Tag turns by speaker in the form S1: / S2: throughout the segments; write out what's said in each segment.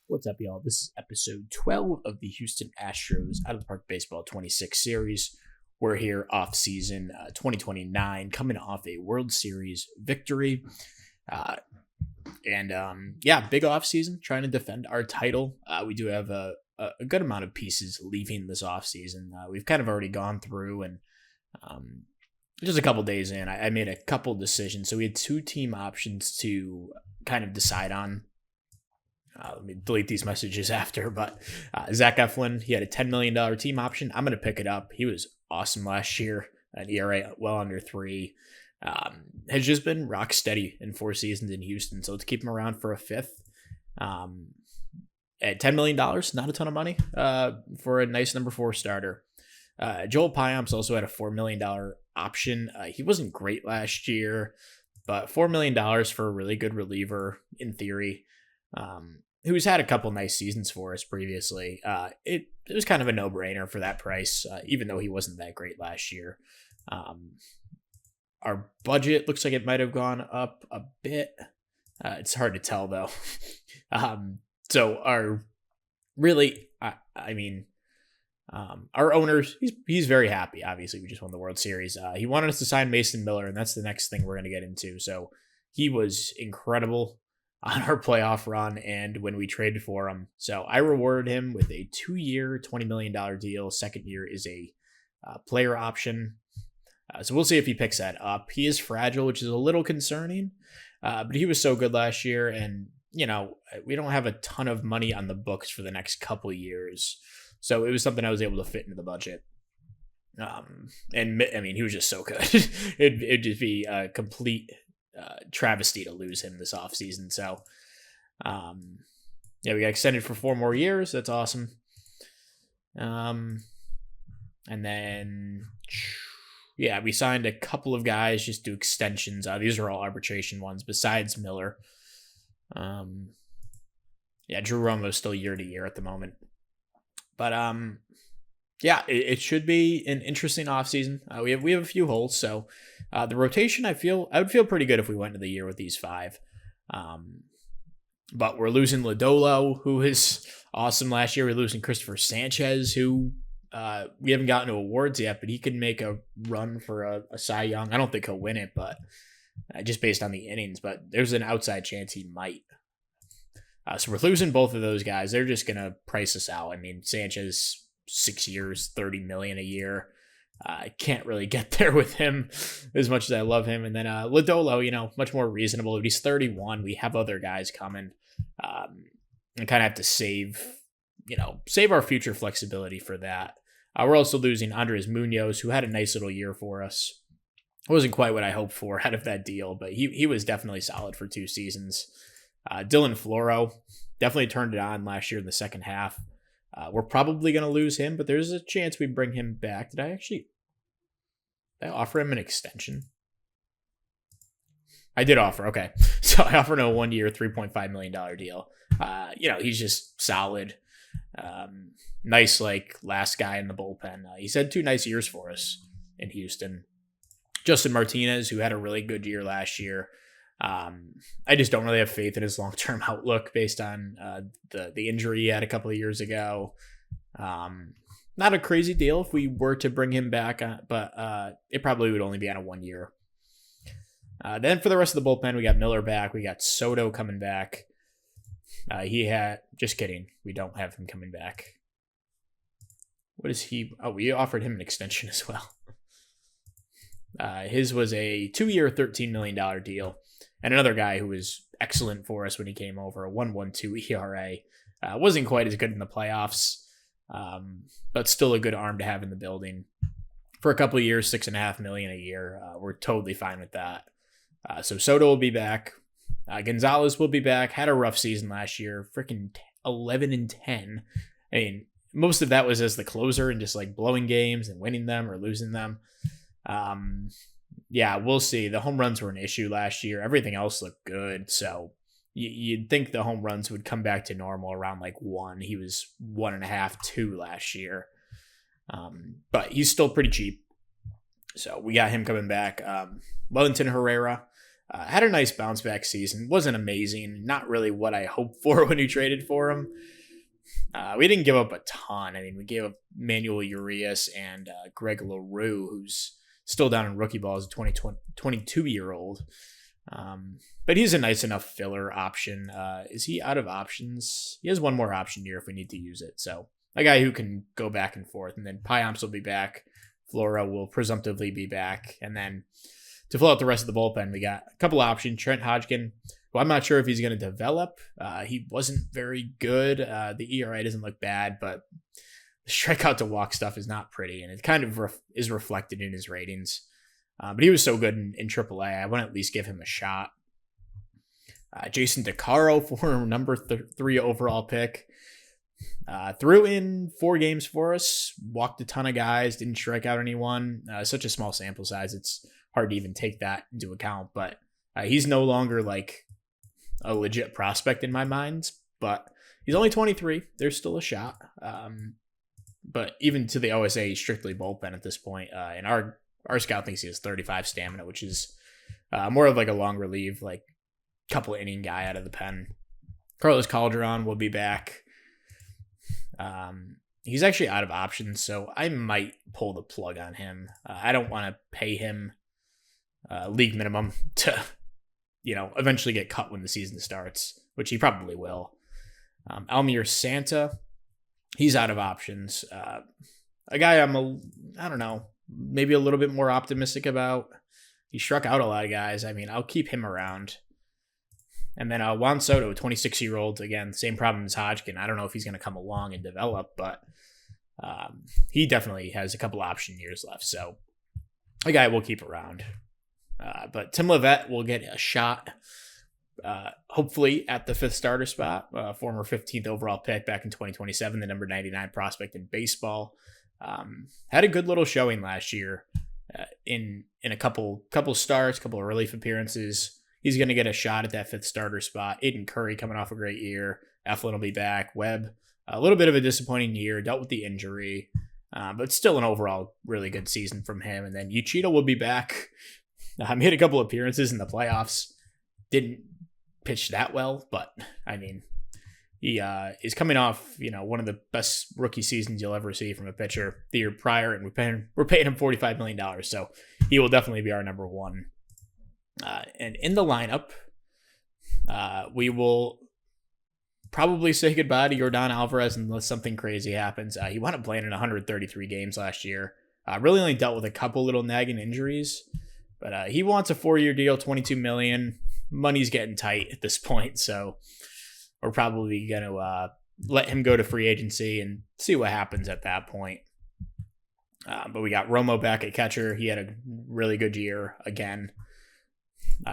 S1: What's up, y'all? This is episode 12 of the Houston Astros Out of the Park Baseball 26 series. We're here off season 2029, coming off a World Series victory. Big off season, trying to defend our title. We do have a good amount of pieces leaving this off season. We've kind of already gone through, and just a couple days in, I made a couple decisions. So we had two team options to kind of decide on. Let me delete these messages after, but Zach Eflin, he had a $10 million team option. I'm going to pick it up. He was awesome last year, an ERA well under 3. Has just been rock steady in 4 seasons in Houston, so let's keep him around for a fifth. At $10 million, not a ton of money for a nice number 4 starter. Joel Payamps also had a $4 million option. He wasn't great last year, but $4 million for a really good reliever, in theory. Who's had a couple nice seasons for us previously. It was kind of a no-brainer for that price, even though he wasn't that great last year. Our budget looks like it might have gone up a bit. It's hard to tell, though. Our owner, he's very happy. Obviously, we just won the World Series. He wanted us to sign Mason Miller, and that's the next thing we're going to get into. So he was incredible on our playoff run and when we traded for him. So I rewarded him with a 2-year, $20 million deal. Second year is a player option. So we'll see if he picks that up. He is fragile, which is a little concerning, but he was so good last year. And, we don't have a ton of money on the books for the next couple of years. So it was something I was able to fit into the budget. He was just so good. It'd just be a complete travesty to lose him this offseason. So, we got extended for 4 more years. That's awesome. And then, we signed a couple of guys just to extensions. These are all arbitration ones besides Miller. Drew Romo's still year to year at the moment. But, it should be an interesting offseason. We have a few holes, so the rotation, I would feel pretty good if we went into the year with these 5. But we're losing Lodolo, who is awesome last year. We're losing Christopher Sanchez, who we haven't gotten to awards yet, but he could make a run for a Cy Young. I don't think he'll win it, but just based on the innings. But there's an outside chance he might. So we're losing both of those guys. They're just going to price us out. Sanchez, 6 years, $30 million a year. I can't really get there with him as much as I love him. And then Lodolo, much more reasonable. He's 31. We have other guys coming. And kind of have to save our future flexibility for that. We're also losing Andres Munoz, who had a nice little year for us. It wasn't quite what I hoped for out of that deal, but he was definitely solid for 2 seasons. Dylan Floro definitely turned it on last year in the second half. We're probably going to lose him, but there's a chance we bring him back. Did I offer him an extension? I did offer. Okay. So I offered him a 1-year, $3.5 million deal. He's just solid. Nice, last guy in the bullpen. He's had 2 nice years for us in Houston. Justin Martinez, who had a really good year last year. I just don't really have faith in his long-term outlook based on the injury he had a couple of years ago. Not a crazy deal if we were to bring him back, but it probably would only be on a 1 year. Then for the rest of the bullpen, we got Miller back. We got Soto coming back. Just kidding. We don't have him coming back. What is he? Oh, we offered him an extension as well. His was a 2-year, $13 million deal. And another guy who was excellent for us when he came over, a 1.12 ERA. Wasn't quite as good in the playoffs, but still a good arm to have in the building. For a couple of years, $6.5 million a year. We're totally fine with that. So Soto will be back. Gonzalez will be back. Had a rough season last year. Freaking 11-10. Most of that was as the closer and just blowing games and winning them or losing them. We'll see. The home runs were an issue last year. Everything else looked good. So you'd think the home runs would come back to normal around 1. He was 1.5, 2 last year. But he's still pretty cheap. So we got him coming back. Wellington Herrera, Had a nice bounce back season. Wasn't amazing. Not really what I hoped for when we traded for him. We didn't give up a ton. I mean, we gave up Manuel Urias and Greg LaRue, who's still down in rookie ball as a 22-year-old. But he's a nice enough filler option. Is he out of options? He has one more option year if we need to use it. So a guy who can go back and forth. And then Pyomps will be back. Flora will presumptively be back. And then to fill out the rest of the bullpen, we got a couple options. Trent Hodgkin, who I'm not sure if he's going to develop. He wasn't very good. The ERA doesn't look bad, but the strikeout to walk stuff is not pretty. And it kind of is reflected in his ratings. But he was so good in AAA, I want to at least give him a shot. Jason DeCaro, former number 3 overall pick. Threw in 4 games for us, walked a ton of guys, didn't strike out anyone. Such a small sample size, it's hard to even take that into account. But he's no longer like a legit prospect in my mind. But he's only 23. There's still a shot. But even to the OSA, he's strictly bullpen at this point. And our scout thinks he has 35 stamina, which is more of like a long relief, like couple inning guy out of the pen. Carlos Calderon will be back. He's actually out of options, so I might pull the plug on him. I don't want to pay him league minimum to, eventually get cut when the season starts, which he probably will. Almir Santa, he's out of options. A guy I don't know, maybe a little bit more optimistic about. He struck out a lot of guys. I mean, I'll keep him around. And then Juan Soto, 26-year-old, again, same problem as Hodgkin. I don't know if he's going to come along and develop, but he definitely has a couple option years left. So a guy we'll keep around. But Tim Levet will get a shot, hopefully at the 5th starter spot. Former 15th overall pick back in 2027, the number 99 prospect in baseball. Had a good little showing last year in a couple starts, couple of relief appearances. He's going to get a shot at that 5th starter spot. Aiden Curry coming off a great year. Eflin will be back. Webb, a little bit of a disappointing year, dealt with the injury, but still an overall really good season from him. And then Uchida will be back. He had a couple appearances in the playoffs. Didn't pitch that well, but I mean, he is coming off, one of the best rookie seasons you'll ever see from a pitcher the year prior, and we're paying him $45 million, so he will definitely be our number 1. And in the lineup, we will probably say goodbye to Yordan Alvarez unless something crazy happens. He wound up playing in 133 games last year. Really only dealt with a couple little nagging injuries, but he wants a 4-year deal, $22 million. Money's getting tight at this point, so we're probably going to let him go to free agency and see what happens at that point. But we got Romo back at catcher. He had a really good year again.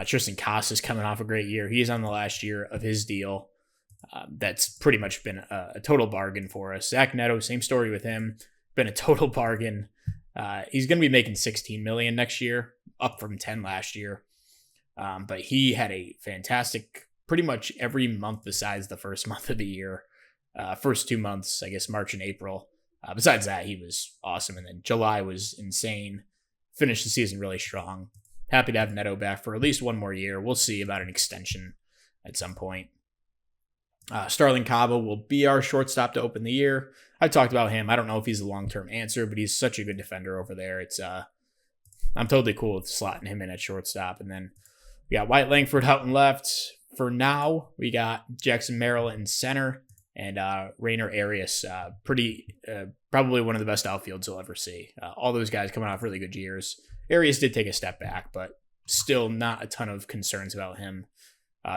S1: Tristan Casas coming off a great year. He's on the last year of his deal. That's pretty much been a total bargain for us. Zach Neto, same story with him. Been a total bargain. He's going to be making $16 million next year, up from 10 last year. But he had a fantastic, pretty much every month besides the first month of the year. First 2 months, I guess March and April. Besides that, he was awesome. And then July was insane. Finished the season really strong. Happy to have Neto back for at least one more year. We'll see about an extension at some point. Starling Cabo will be our shortstop to open the year. I talked about him. I don't know if he's a long-term answer, but he's such a good defender over there. I'm totally cool with slotting him in at shortstop. And then we got Wyatt Langford out and left. For now, we got Jackson Merrill in center and Rainer Arias. Probably one of the best outfields you'll ever see. All those guys coming off really good years. Arias did take a step back, but still not a ton of concerns about him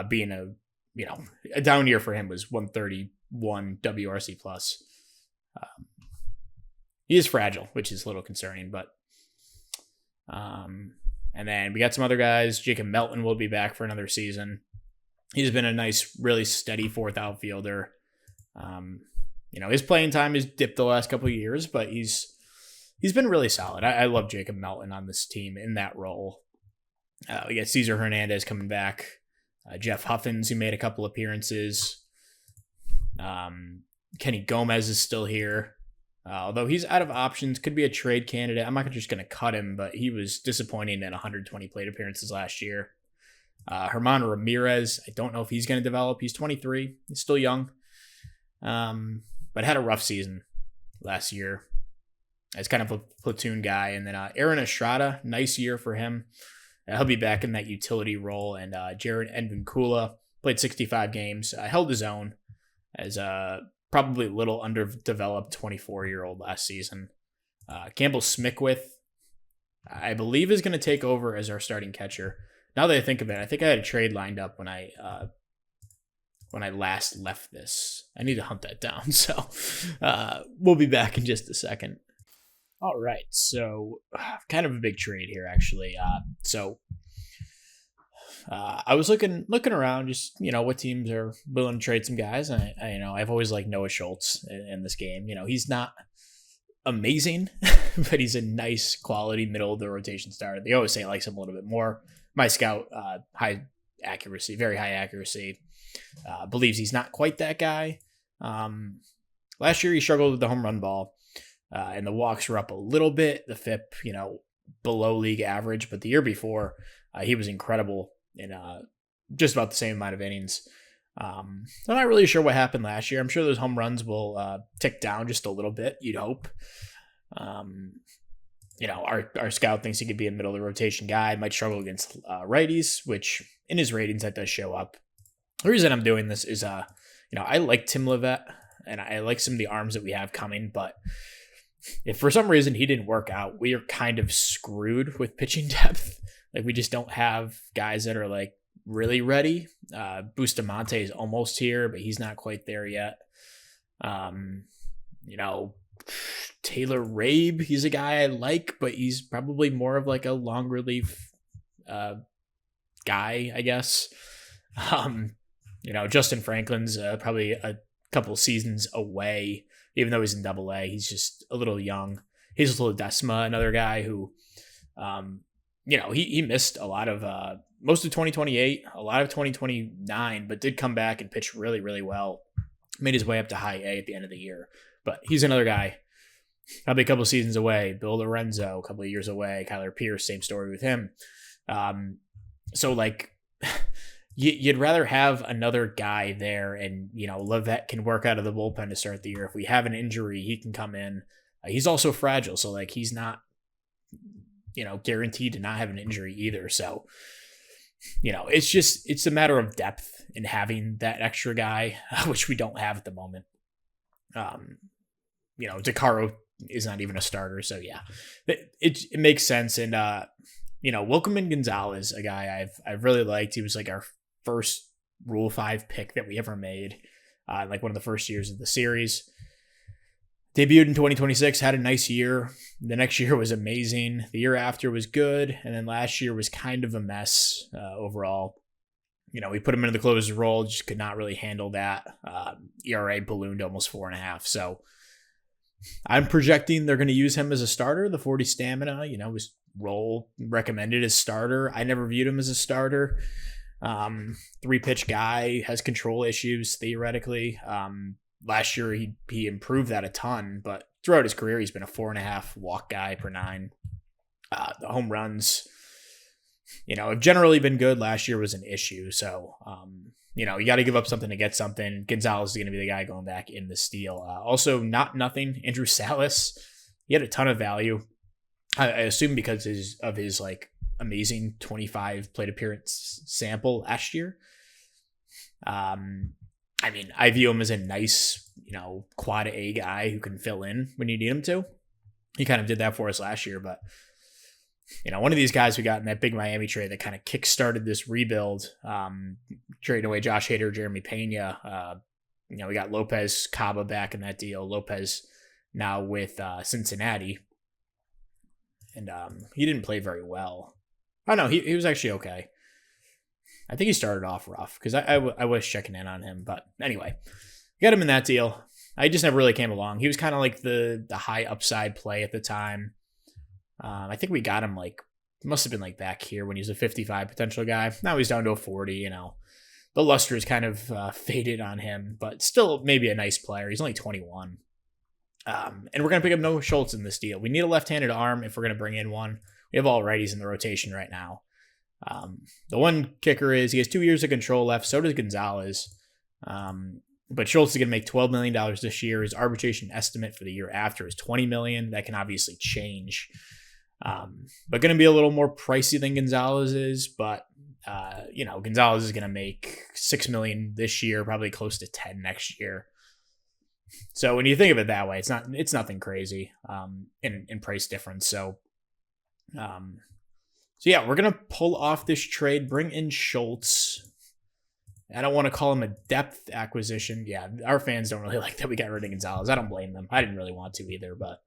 S1: being a down year for him was 131 WRC plus. He is fragile, which is a little concerning, but and then we got some other guys. Jacob Melton will be back for another season. He's been a nice, really steady 4th outfielder. His playing time has dipped the last couple of years, but he's been really solid. I love Jacob Melton on this team in that role. We got Cesar Hernandez coming back. Jeff Huffins, who made a couple appearances. Kenny Gomez is still here. Although he's out of options, could be a trade candidate. I'm not just going to cut him, but he was disappointing at 120 plate appearances last year. Herman Ramirez, I don't know if he's going to develop. He's 23. He's still young, but had a rough season last year as kind of a platoon guy. And then Aaron Estrada, nice year for him. He'll be back in that utility role. And Jared Edvincula played 65 games, held his own as probably a little underdeveloped 24-year-old last season. Campbell Smickwith, I believe, is going to take over as our starting catcher. Now that I think of it, I think I had a trade lined up when I last left this. I need to hunt that down. So we'll be back in just a second. All right, so kind of a big trade here, actually. I was looking around, just what teams are willing to trade some guys. And I've always liked Noah Schultz in this game. He's not amazing, but he's a nice quality middle of the rotation starter. They always say likes him a little bit more. My scout, high accuracy, very high accuracy, believes he's not quite that guy. Last year he struggled with the home run ball, and the walks were up a little bit. The FIP, below league average, but the year before he was incredible in just about the same amount of innings. I'm not really sure what happened last year. I'm sure those home runs will tick down just a little bit, you'd hope. Our scout thinks he could be a middle of the rotation guy, might struggle against righties, which in his ratings that does show up. The reason I'm doing this is, I like Tim Levet and I like some of the arms that we have coming, but if for some reason he didn't work out, we are kind of screwed with pitching depth. Like, we just don't have guys that are like really ready. Bustamante is almost here, but he's not quite there yet. Taylor Rabe, he's a guy I like, but he's probably more of like a long relief guy, I guess. Justin Franklin's probably a couple seasons away, even though he's in Double-A. He's just a little young. Hazel Ledesma, another guy who, he missed a lot of most of 2028, a lot of 2029, but did come back and pitch really, really well. Made his way up to high A at the end of the year. But he's another guy, probably a couple of seasons away. Bill Lorenzo, a couple of years away. Kyler Pierce, same story with him. You'd rather have another guy there, and Levet can work out of the bullpen to start the year. If we have an injury, he can come in. He's also fragile, so he's not guaranteed to not have an injury either. So it's a matter of depth in having that extra guy, which we don't have at the moment. DeCaro is not even a starter, so yeah, it makes sense. And Wilkerman Gonzalez, a guy I've really liked. He was like our first Rule 5 pick that we ever made, one of the first years of the series. Debuted in 2026, had a nice year. The next year was amazing. The year after was good, and then last year was kind of a mess overall. We put him into the closer's role, just could not really handle that. ERA ballooned almost 4.5. So I'm projecting they're going to use him as a starter. The 40 stamina, was role recommended as starter. I never viewed him as a starter. 3-pitch guy, has control issues theoretically. Last year he improved that a ton, but throughout his career he's been a 4.5 walk guy per 9. The home runs, have generally been good. Last year was an issue, so you got to give up something to get something. Gonzalez is going to be the guy going back in the steal. Also, nothing. Andrew Salas, he had a ton of value. I assume because of his amazing 25 plate appearance sample last year. I view him as a nice, quad A guy who can fill in when you need him to. He kind of did that for us last year, but one of these guys we got in that big Miami trade that kind of kickstarted this rebuild, trading away Josh Hader, Jeremy Pena. We got Lopez Caba back in that deal. Lopez now with Cincinnati, and he didn't play very well. Oh no, he was actually okay. I think he started off rough because I was checking in on him. But anyway, got him in that deal. I just never really came along. He was kind of like the high upside play at the time. I think we got him must have been back here when he was a 55 potential guy. Now he's down to a 40, The luster is kind of faded on him, but still maybe a nice player. He's only 21. And we're going to pick up Noah Schultz in this deal. We need a left-handed arm if we're going to bring in one. We have all righties in the rotation right now. The one kicker is he has 2 years of control left. So does Gonzalez. But Schultz is going to make $12 million this year. His arbitration estimate for the year after is $20 million. That can obviously change. But going to be a little more pricey than Gonzalez is. But, Gonzalez is going to make $6 million this year, probably close to 10 next year. So when you think of it that way, it's nothing crazy in price difference. So yeah, we're going to pull off this trade, bring in Schultz. I don't want to call him a depth acquisition. Yeah, our fans don't really like that we got rid of Gonzalez. I don't blame them. I didn't really want to either, but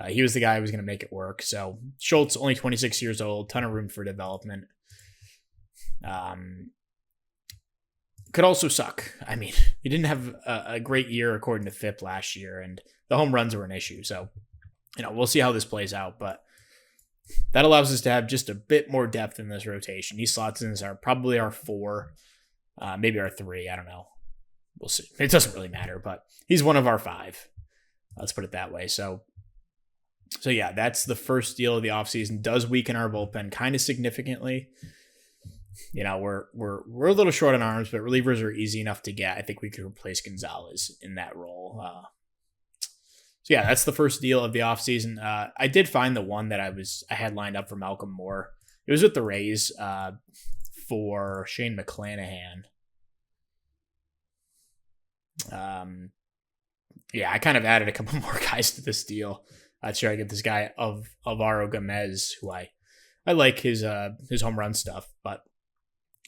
S1: he was the guy who was going to make it work. So Schultz, only 26 years old, ton of room for development. Could also suck. I mean, he didn't have a great year according to FIP last year, and the home runs were an issue. So, we'll see how this plays out, but that allows us to have just a bit more depth in this rotation. He slots in as probably our 4. Maybe our 3, I don't know. We'll see. It doesn't really matter, but he's one of our 5. Let's put it that way. So yeah, that's the first deal of the offseason. Does weaken our bullpen kind of significantly. We're a little short on arms, but relievers are easy enough to get. I think we could replace Gonzalez in that role. So yeah, that's the first deal of the offseason. I did find the one that I had lined up for Malcolm Moore. It was with the Rays. For Shane McClanahan. I kind of added a couple more guys to this deal. I try to get this guy of Alvaro Gomez, who I like his home run stuff, but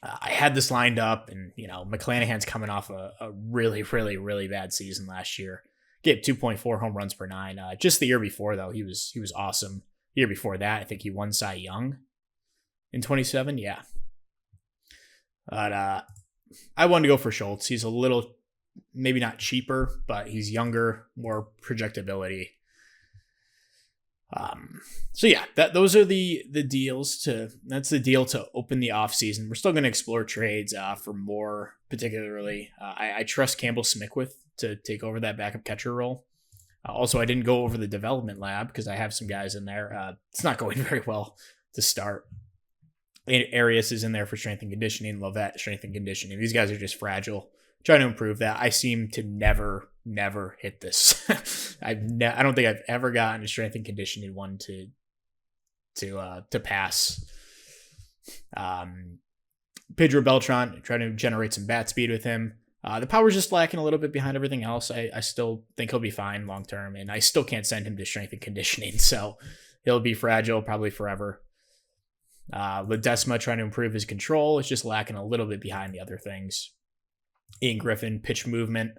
S1: I had this lined up, and McClanahan's coming off a really, really, really bad season last year. Gave 2.4 home runs per 9. Just the year before, though, he was awesome. The year before that, I think he won Cy Young in 27. Yeah. But I wanted to go for Schultz. He's a little, maybe not cheaper, but he's younger, more projectability. So yeah, those are the deals that's the deal to open the offseason. We're still going to explore trades for more, particularly. I trust Campbell Smickwith to take over that backup catcher role. Also, I didn't go over the development lab because I have some guys in there. It's not going very well to start. Arias is in there for strength and conditioning. Lovett, strength and conditioning. These guys are just fragile. Trying to improve that. I seem to never hit this. I don't think I've ever gotten a strength and conditioning one to pass. Pedro Beltran, trying to generate some bat speed with him. The power's just lacking a little bit behind everything else. I still think he'll be fine long term, and I still can't send him to strength and conditioning, so he'll be fragile probably forever. Ledesma trying to improve his control. It's just lacking a little bit behind the other things. Ian Griffin, pitch movement.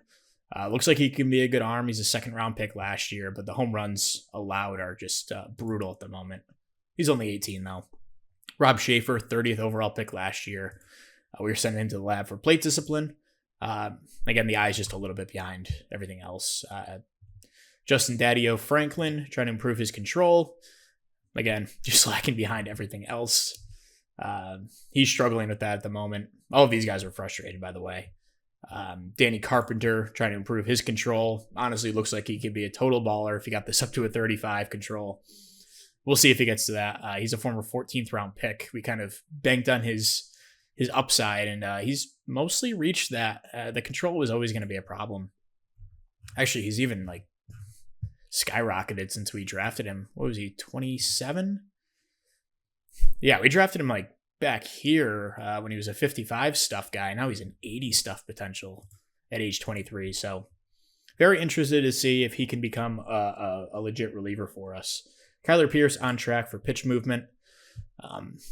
S1: Looks like he can be a good arm. He's a second-round pick last year, but the home runs allowed are just brutal at the moment. He's only 18, though. Rob Schaefer, 30th overall pick last year. We were sending him to the lab for plate discipline. Again, the eye's just a little bit behind everything else. Justin Daddio Franklin, trying to improve his control. Again, just lacking behind everything else. He's struggling with that at the moment. All of these guys are frustrated, by the way. Danny Carpenter trying to improve his control. Honestly, looks like he could be a total baller if he got this up to a 35 control. We'll see if he gets to that. He's a former 14th round pick. We kind of banked on his upside, and he's mostly reached that. The control was always going to be a problem. Actually, he's even skyrocketed since we drafted him. What was he, 27? Yeah, we drafted him back here when he was a 55 stuff guy. Now he's an 80 stuff potential at age 23. So very interested to see if he can become a legit reliever for us. Kyler Pierce on track for pitch movement.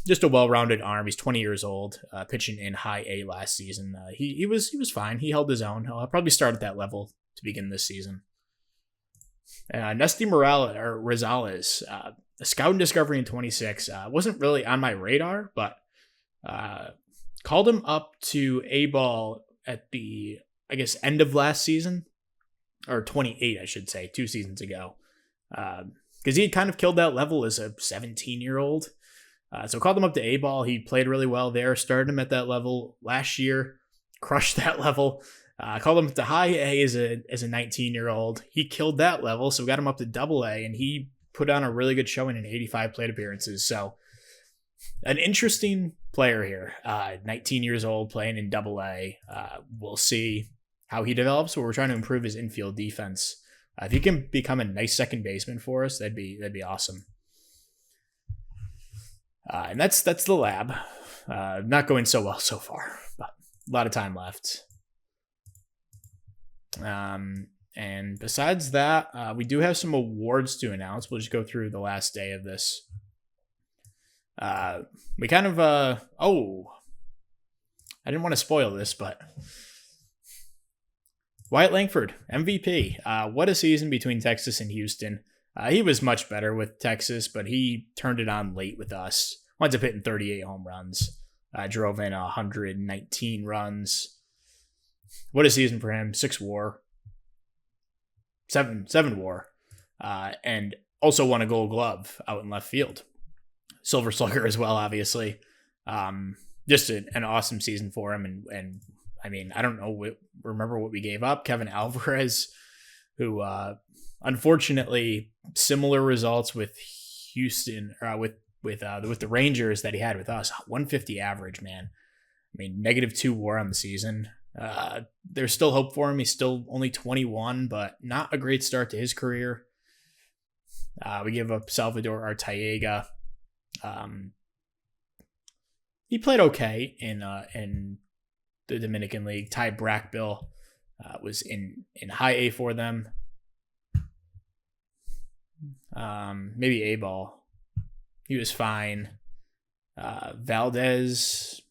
S1: Just a well-rounded arm. He's 20 years old, pitching in high A last season. He was fine. He held his own. He'll probably start at that level to begin this season. Nesty Rosales, a scouting discovery in 26. Wasn't really on my radar, but called him up to A-ball at the, end of last season, or 28, I should say, 2 seasons ago. Because he had kind of killed that level as a 17-year-old. So called him up to A-ball. He played really well there, started him at that level last year, crushed that level. Called him up to high A as a 19-year-old. He killed that level, so we got him up to double A, and he put on a really good showing in 85 plate appearances. So An interesting player here. 19 years old, playing in AA. We'll see how he develops, but we're trying to improve his infield defense. If he can become a nice second baseman for us, that'd be awesome. And that's the lab. Not going so well so far, but a lot of time left. And besides that, we do have some awards to announce. We'll just go through the last day of this. We kind of, I didn't want to spoil this, but Wyatt Langford, MVP. What a season between Texas and Houston. He was much better with Texas, but he turned it on late with us. Winds up hitting 38 home runs. Drove in 119 runs. What a season for him. 6 WAR. 7 WAR. And also won a Gold Glove out in left field. Silver Slugger as well, obviously. Just an awesome season for him. And I mean, I don't know, remember what we gave up. Kevin Alvarez, who unfortunately similar results with Houston, with the Rangers that he had with us. 150 average, man. I mean, -2 WAR on the season. There's still hope for him. He's still only 21, but not a great start to his career. We give up Salvador Arteaga. He played okay in the Dominican League. Ty Brackbill was in high A for them. Maybe A-ball. He was fine. Valdez,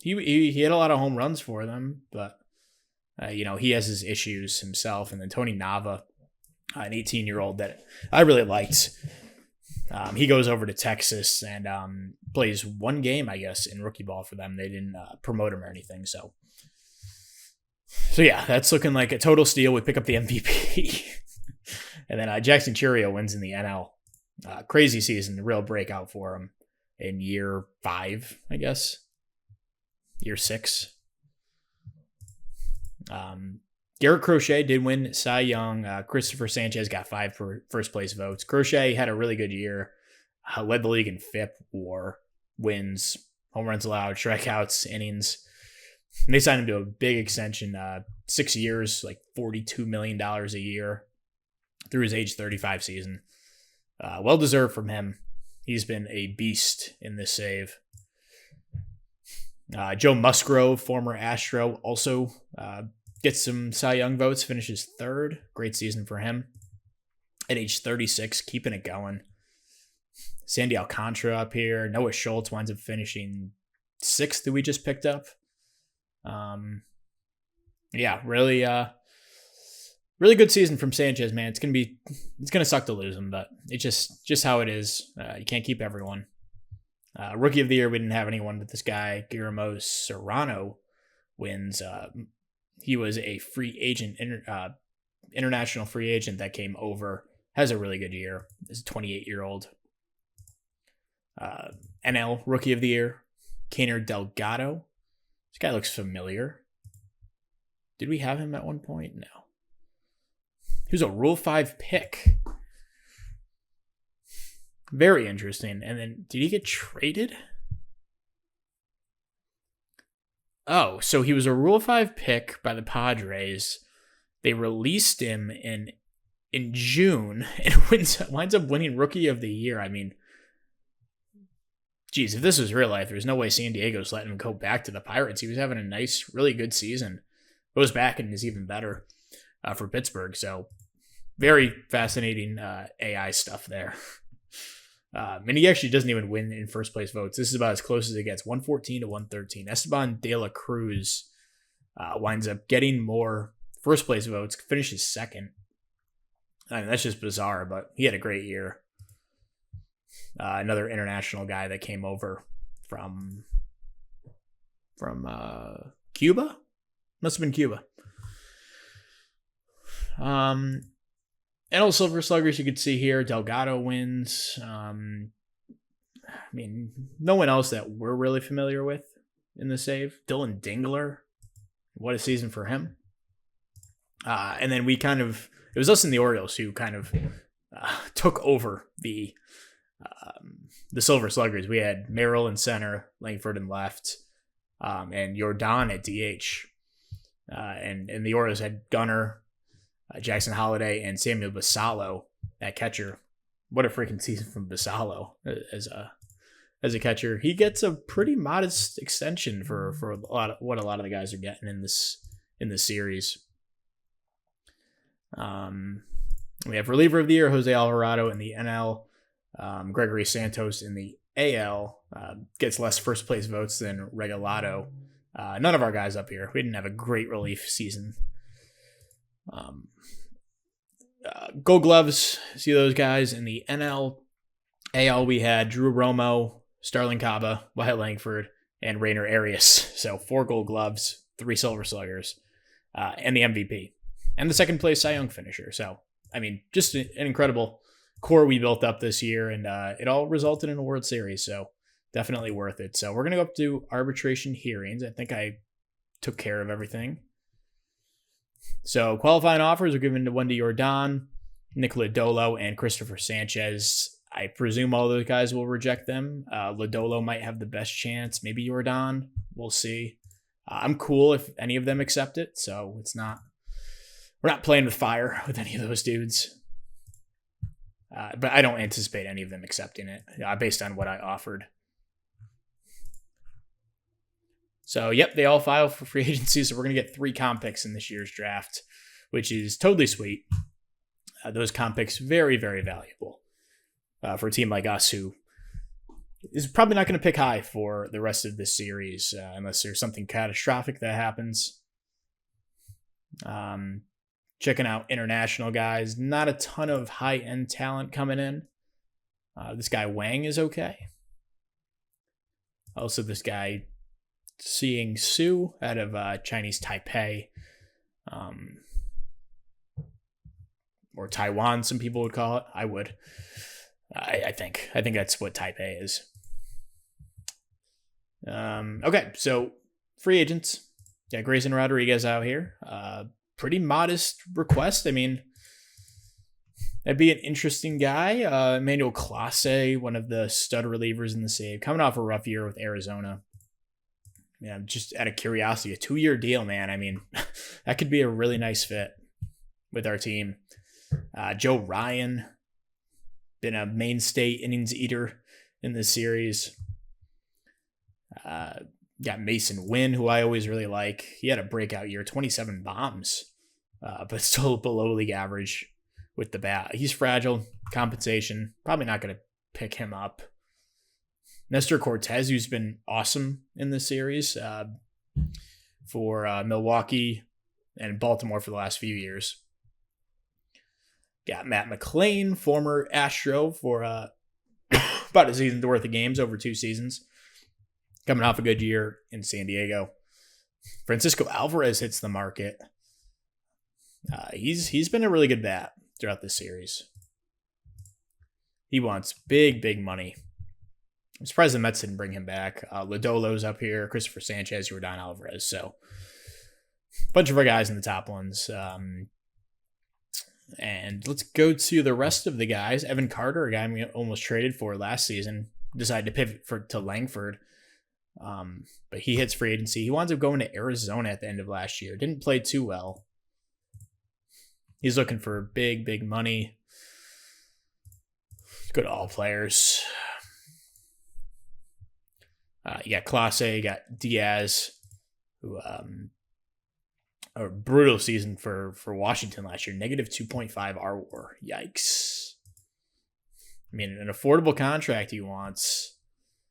S1: he had a lot of home runs for them, but he has his issues himself. And then Tony Nava, an 18-year-old that I really liked. He goes over to Texas and plays 1 game, I guess, in rookie ball for them. They didn't promote him or anything. So yeah, that's looking like a total steal. We pick up the MVP. And then Jackson Churio wins in the NL. Crazy season, a real breakout for him in year 5, I guess. Year 6. Garrett Crochet did win Cy Young. Christopher Sanchez got 5 for first place votes. Crochet had a really good year. Led the league in FIP, WAR, wins, home runs allowed, strikeouts, innings. And they signed him to a big extension, 6 years, like $42 million a year through his age 35 season. Well deserved from him. He's been a beast in this save. Joe Musgrove, former Astro, also gets some Cy Young votes, finishes 3rd. Great season for him. At age 36, keeping it going. Sandy Alcantara up here. Noah Schultz winds up finishing 6th that we just picked up. Yeah, really good season from Sanchez, man. It's gonna suck to lose him, but it's just how it is. You can't keep everyone. Rookie of the year, we didn't have anyone but this guy, Guillermo Serrano, wins. He was a free agent, international free agent that came over. Has a really good year. Is a 28-year-old. NL Rookie of the Year, Kaner Delgado. This guy looks familiar. Did we have him at one point? No. He was a Rule 5 pick. Very interesting. And then, did he get traded? Oh, so he was a Rule 5 pick by the Padres. They released him in June and winds up winning Rookie of the Year. I mean, geez, if this was real life, there's no way San Diego's letting him go back to the Pirates. He was having a nice, really good season. Goes back and is even better for Pittsburgh. So very fascinating AI stuff there. And he actually doesn't even win in first place votes. This is about as close as it gets, 114 to 113. Esteban De La Cruz winds up getting more first place votes, finishes 2nd. I mean, that's just bizarre, but he had a great year. Another international guy that came over from Cuba? Must have been Cuba. NL Silver Sluggers, you can see here, Delgado wins. I mean, no one else that we're really familiar with in the save. Dylan Dingler, what a season for him. And then it was us and the Orioles who kind of took over the The Silver Sluggers, we had Merrill in center, Langford in left, and Jordan at DH. And the Orioles had Gunnar, Jackson Holliday, and Samuel Basallo at catcher. What a freaking season from Basallo as a catcher. He gets a pretty modest extension for what a lot of the guys are getting in this series. We have reliever of the year Jose Alvarado in the NL. Gregory Santos in the AL gets less first place votes than Regalado. None of our guys up here. We didn't have a great relief season. Gold Gloves, see those guys in the NL. AL, we had Drew Romo, Starling Caba, Wyatt Langford, and Rainer Arias. So 4 Gold Gloves, 3 Silver Sluggers, and the MVP. And the second place Cy Young finisher. So, I mean, just an incredible core we built up this year, and it all resulted in a World Series. So, definitely worth it. So, we're going to go up to arbitration hearings. I think I took care of everything. So, qualifying offers are given to Wendy Jordan, Nick Lodolo, and Christopher Sanchez. I presume all those guys will reject them. Lodolo might have the best chance. Maybe Jordan. We'll see. I'm cool if any of them accept it. So, we're not playing with fire with any of those dudes. But I don't anticipate any of them accepting it based on what I offered. So, yep, they all file for free agency. So, we're going to get 3 comp picks in this year's draft, which is totally sweet. Those comp picks, very, very valuable for a team like us who is probably not going to pick high for the rest of this series unless there's something catastrophic that happens. Checking out international guys. Not a ton of high-end talent coming in. This guy Wang is okay. Also, this guy Seeing Su out of Chinese Taipei. Or Taiwan, some people would call it. I would. I think that's what Taipei is. Okay, so free agents. Yeah, Grayson Rodriguez out here. Pretty modest request. I mean, that'd be an interesting guy. Emmanuel Clase, one of the stud relievers in the save, coming off a rough year with Arizona. Yeah, just out of curiosity, a 2-year deal, man. I mean, that could be a really nice fit with our team. Joe Ryan, been a mainstay innings eater in this series. Got Mason Wynn, who I always really like. He had a breakout year, 27 bombs, but still below league average with the bat. He's fragile, compensation. Probably not going to pick him up. Nestor Cortez, who's been awesome in this series for Milwaukee and Baltimore for the last few years. Got Matt McClain, former Astro, for about a season's worth of games over 2 seasons. Coming off a good year in San Diego. Francisco Alvarez hits the market. He's been a really good bat throughout this series. He wants big money. I'm surprised the Mets didn't bring him back. Lodolo's up here, Christopher Sanchez, Jordan Alvarez. So, a bunch of our guys in the top ones. And let's go to the rest of the guys. Evan Carter, a guy we almost traded for last season, decided to pivot to Langford. But he hits free agency. He winds up going to Arizona at the end of last year. Didn't play too well. He's looking for big money. Good all players. You got Clase, you got Diaz, who a brutal season for Washington last year. Negative 2.5 RWAR. Yikes. I mean, an affordable contract he wants.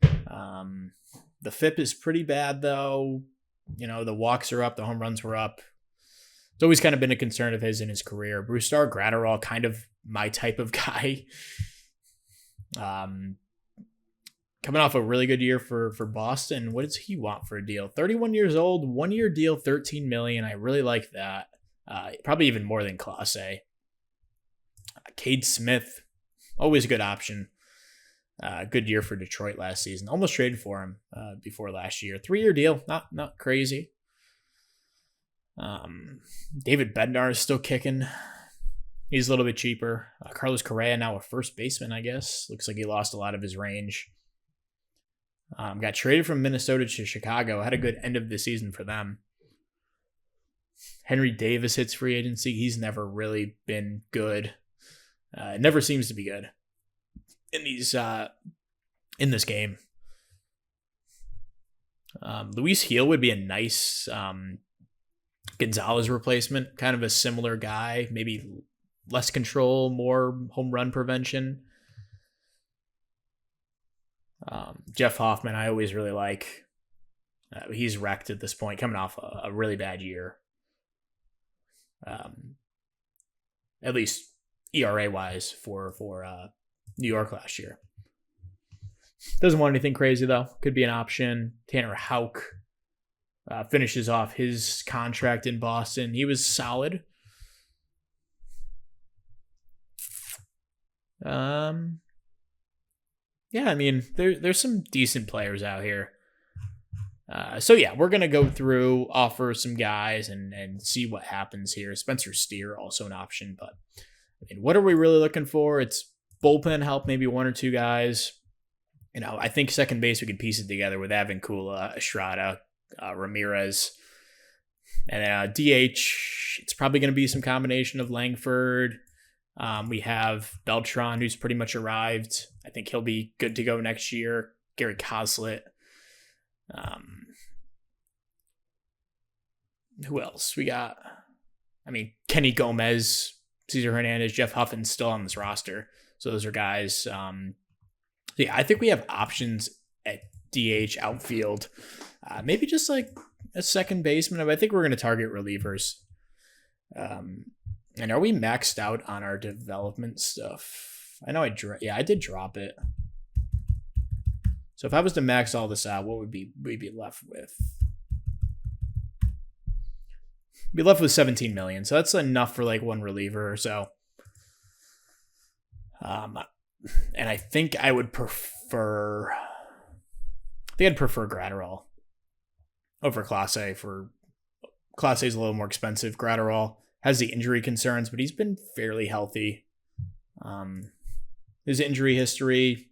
S1: The FIP is pretty bad, though. You know, the walks are up, the home runs were up. It's always kind of been a concern of his in his career. Brusdar Graterol, kind of my type of guy. Coming off a really good year for Boston. What does he want for a deal? 31 years old, 1-year deal, $13 million. I really like that. Probably even more than Clase. Cade Smith, always a good option. Good year for Detroit last season. Almost traded for him before last year. 3-year deal, not crazy. David Bednar is still kicking. He's a little bit cheaper. Carlos Correa, now a first baseman, I guess. Looks like he lost a lot of his range. Got traded from Minnesota to Chicago. Had a good end of the season for them. Henry Davis hits free agency. He's never really been good. Never seems to be good in this game. Luis Gil would be a nice Gonzalez replacement. Kind of a similar guy. Maybe less control, more home run prevention. Jeff Hoffman, I always really like. He's wrecked at this point, coming off a really bad year. At least ERA wise for New York last year. Doesn't want anything crazy though. Could be an option. Tanner Houck finishes off his contract in Boston. He was solid. Yeah, I mean, there's some decent players out here. So yeah, we're gonna go through, offer some guys, and see what happens here. Spencer Steer also an option, but I mean, what are we really looking for? It's bullpen help, maybe one or two guys. I think second base we could piece it together with Avincula, Estrada, Ramirez, and then DH. It's probably going to be some combination of Langford. We have Beltran, who's pretty much arrived. I think he'll be good to go next year. Gary Coslet. Who else? We got, Kenny Gomez, Cesar Hernandez, Jeff Huffin still on this roster. So those are guys. Yeah, I think we have options at DH, outfield. Maybe just like a second baseman. I think we're going to target relievers. And are we maxed out on our development stuff? I know I did drop it. So if I was to max all this out, what would we be left with? Be left with 17 million. So that's enough for like one reliever or so. And I think I would prefer. I'd prefer Gratterall over Clase. Clase is a little more expensive. Gratterall has the injury concerns, but he's been fairly healthy. His injury history.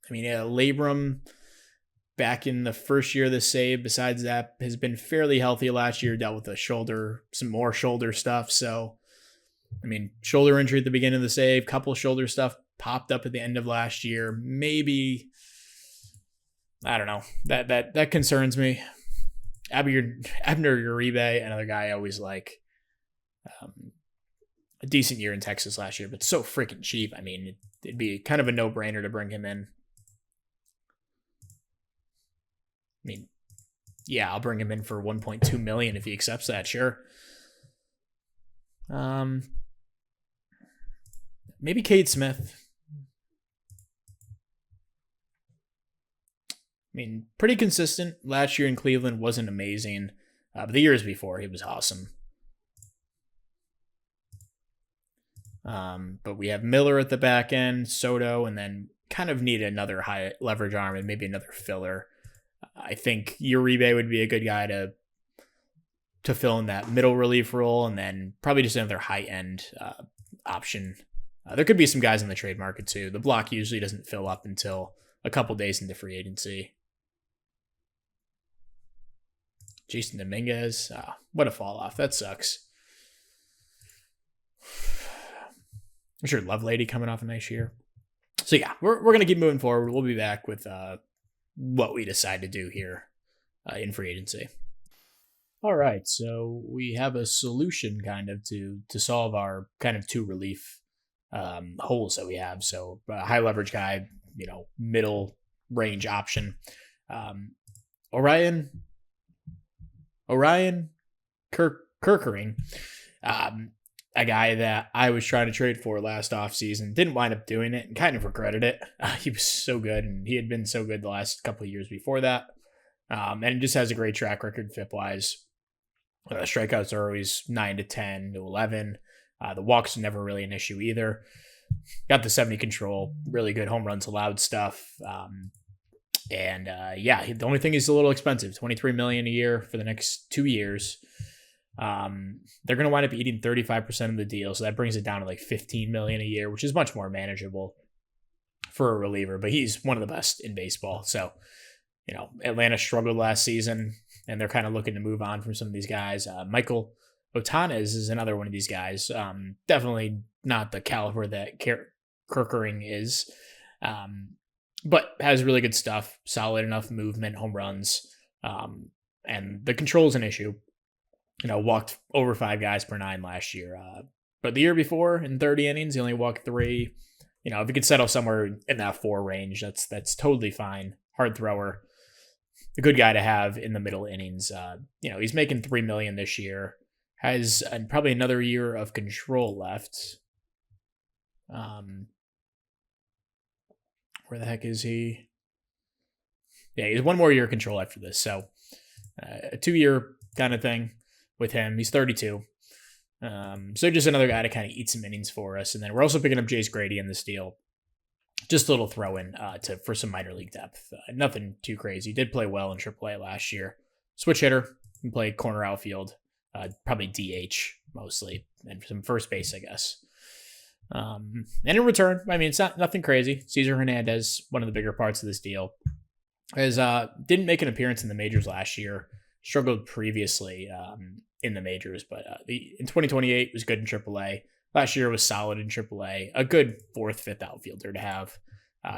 S1: Labrum back in the first year of the save, besides that, has been fairly healthy last year, dealt with some more shoulder stuff. So, shoulder injury at the beginning of the save, couple shoulder stuff popped up at the end of last year. Maybe, I don't know. That concerns me. Abner Uribe, another guy I always like. A decent year in Texas last year, but so freaking cheap. It'd be kind of a no-brainer to bring him in. Yeah, I'll bring him in for 1.2 million if he accepts that, sure. Maybe Cade Smith. Pretty consistent. Last year in Cleveland wasn't amazing, but the years before he was awesome. But we have Miller at the back end, Soto, and then kind of need another high leverage arm and maybe another filler. I think Uribe would be a good guy to fill in that middle relief role, and then probably just another high end option. There could be some guys in the trade market too. The block usually doesn't fill up until a couple days into free agency. Jason Dominguez, what a fall off. That sucks. I'm sure Lovelady coming off a nice year. So yeah, we're going to keep moving forward. We'll be back with what we decide to do here in free agency. All right, so we have a solution kind of to solve our kind of two relief holes that we have. So high leverage guy, middle range option. Orion Kirkering, a guy that I was trying to trade for last offseason, didn't wind up doing it and kind of regretted it. He was so good, and he had been so good the last couple of years before that. And just has a great track record FIP-wise. Strikeouts are always 9 to 10 to 11. The walks are never really an issue either. Got the 70 control, really good home runs allowed stuff. The only thing is a little expensive, $23 million a year for the next 2 years. They're going to wind up eating 35% of the deal, so that brings it down to like $15 million a year, which is much more manageable for a reliever. But he's one of the best in baseball. So, Atlanta struggled last season, and they're kind of looking to move on from some of these guys. Michael Otanes is another one of these guys. Definitely not the caliber that Kerkering is, but has really good stuff, solid enough movement, home runs, and the control is an issue. Walked over 5 guys per 9 last year. But the year before, in 30 innings, he only walked 3. If he could settle somewhere in that 4 range, that's totally fine. Hard thrower. A good guy to have in the middle innings. He's making $3 million this year. Has probably another year of control left. Where the heck is he? Yeah, he's 1 more year of control after this. So a 2-year kind of thing with him. He's 32. So just another guy to kind of eat some innings for us. And then we're also picking up Jace Grady in this deal. Just a little throw in for some minor league depth. Nothing too crazy. Did play well in AAA last year. Switch hitter. Can play corner outfield. Probably DH mostly. And some first base, I guess. And in return, it's nothing crazy. Cesar Hernandez, one of the bigger parts of this deal, didn't make an appearance in the majors last year. Struggled previously in the majors, but in 2028 was good in AAA. Last year was solid in AAA. A good 4th, 5th outfielder to have.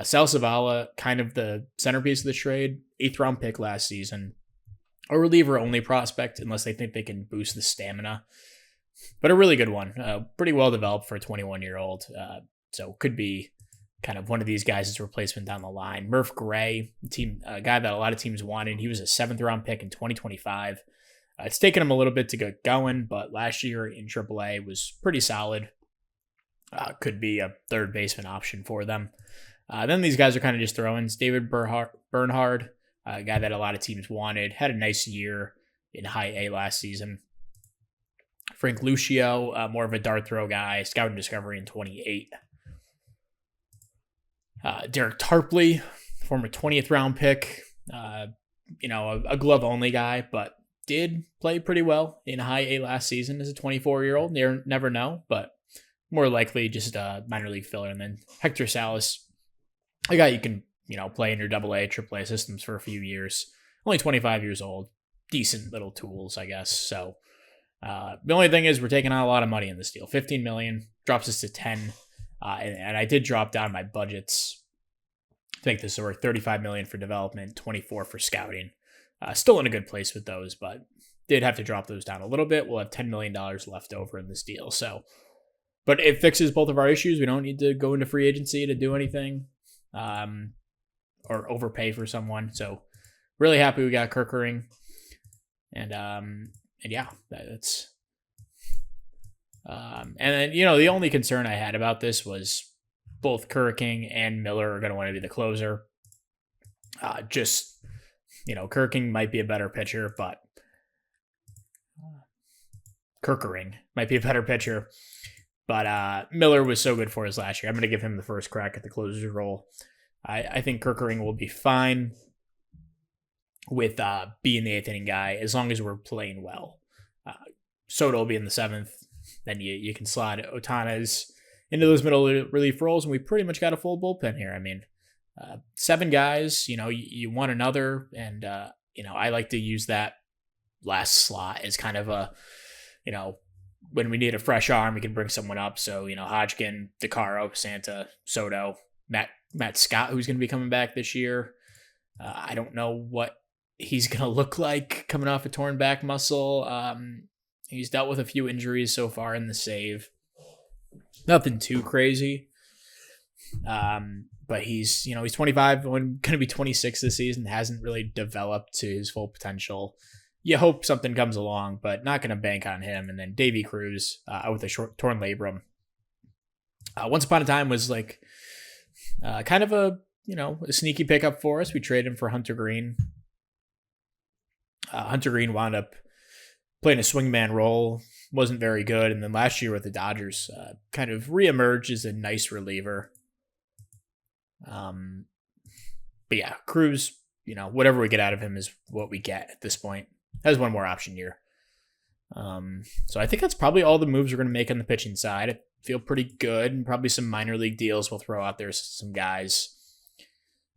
S1: Sal Zavala, kind of the centerpiece of the trade. 8th round pick last season. A reliever only prospect unless they think they can boost the stamina. But a really good one. Pretty well developed for a 21-year-old. So could be kind of one of these guys as a replacement down the line. Murph Gray, a guy that a lot of teams wanted. He was a 7th round pick in 2025. It's taken him a little bit to get going, but last year in AAA was pretty solid. Could be a third baseman option for them. Then these guys are kind of just throw-ins. David Bernhard, a guy that a lot of teams wanted, had a nice year in high A last season. Frank Lucio, more of a dart throw guy, scout and discovery in 28. Derek Tarpley, former 20th round pick, a glove only guy, but did play pretty well in high A last season as a 24-year-old. Never know, but more likely just a minor league filler. And then Hector Salas, a guy you can, play in your AA, AAA systems for a few years. Only 25 years old. Decent little tools, I guess. So the only thing is we're taking on a lot of money in this deal. $15 million drops us to 10. And I did drop down my budgets to make this work. $35 million for development, 24 for scouting. Still in a good place with those, but did have to drop those down a little bit. We'll have $10 million left over in this deal. So, but it fixes both of our issues. We don't need to go into free agency to do anything or overpay for someone. So really happy we got Kerkering. And yeah, that's... and then, the only concern I had about this was both Kerking and Miller are going to want to be the closer. Kerking might be a better pitcher, but Kerkering might be a better pitcher. But Miller was so good for us last year. I'm going to give him the first crack at the closer's role. I think Kerkering will be fine with being the 8th inning guy as long as we're playing well. Soto will be in the 7th. Then you can slide Otanes into those middle relief roles, and we pretty much got a full bullpen here. 7 guys, you want another, and, I like to use that last slot as kind of a, when we need a fresh arm, we can bring someone up. So, Hodgkin, DeCaro, Santa, Soto, Matt Scott, who's going to be coming back this year. I don't know what he's going to look like coming off a torn back muscle. He's dealt with a few injuries so far in the save. Nothing too crazy. But he's 25, going to be 26 this season, hasn't really developed to his full potential. You hope something comes along, but not going to bank on him. And then Davy Cruz out with a torn labrum. Once upon a time was like kind of a sneaky pickup for us. We traded him for Hunter Green. Hunter Green wound up playing a swingman role, wasn't very good. And then last year with the Dodgers, kind of reemerged as a nice reliever. But yeah, Cruz, whatever we get out of him is what we get at this point. Has one more option year. So I think that's probably all the moves we're going to make on the pitching side. I feel pretty good, and probably some minor league deals we'll throw out there, some guys.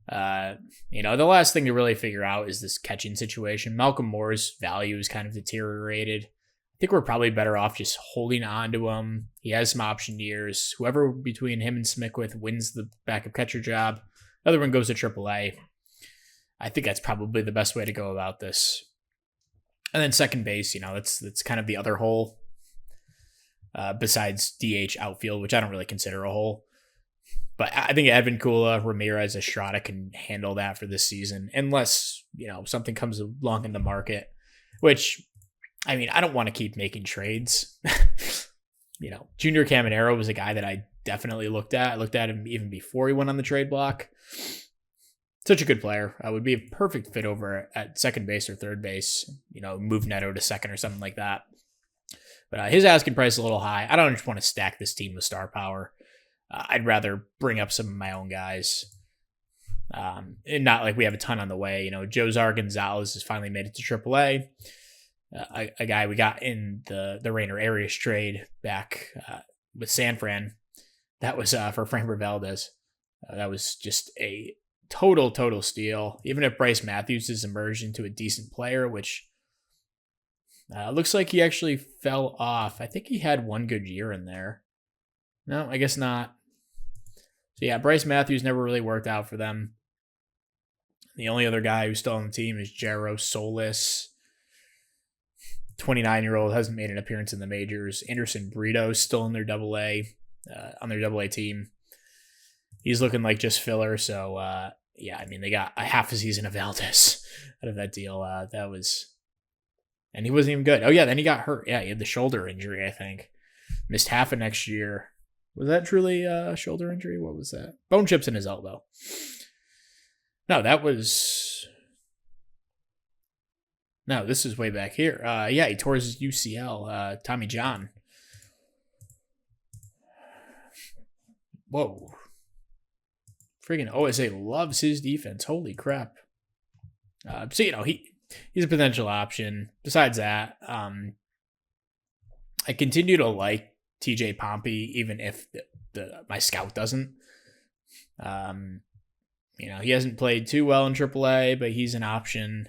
S1: The last thing to really figure out is this catching situation. Malcolm Moore's value is kind of deteriorated. I think we're probably better off just holding on to him. He has some option years. Whoever between him and Smickwith wins the backup catcher job, other one goes to AAA. I think that's probably the best way to go about this. And then second base, that's kind of the other hole besides DH outfield, which I don't really consider a hole. But I think Edvin Kula, Ramirez, Estrada can handle that for this season, unless, something comes along in the market, which, I don't want to keep making trades. Junior Caminero was a guy that I definitely looked at. I looked at him even before he went on the trade block. Such a good player. Would be a perfect fit over at second base or third base, move Neto to second or something like that. But his asking price is a little high. I don't just want to stack this team with star power. I'd rather bring up some of my own guys. And not like we have a ton on the way. Josar Gonzalez has finally made it to AAA. A guy we got in the Rainer Arias trade back with San Fran. That was for Framber Valdez. That was just a total steal. Even if Bryce Matthews has emerged into a decent player, which looks like he actually fell off. I think he had one good year in there. No, I guess not. So yeah, Bryce Matthews never really worked out for them. The only other guy who's still on the team is Jero Solis. 29-year-old, hasn't made an appearance in the majors. Anderson Brito's still in their on their AA team. He's looking like just filler. So they got a half a season of Valdez out of that deal. And he wasn't even good. Oh yeah, then he got hurt. Yeah, he had the shoulder injury, I think. Missed half of next year. Was that truly a shoulder injury? What was that? Bone chips in his elbow. No, this is way back here. He tore his UCL. Tommy John. Whoa. Friggin' OSA loves his defense. Holy crap. He's a potential option. Besides that, I continue to like TJ Pompey, even if my scout doesn't. He hasn't played too well in AAA, but he's an option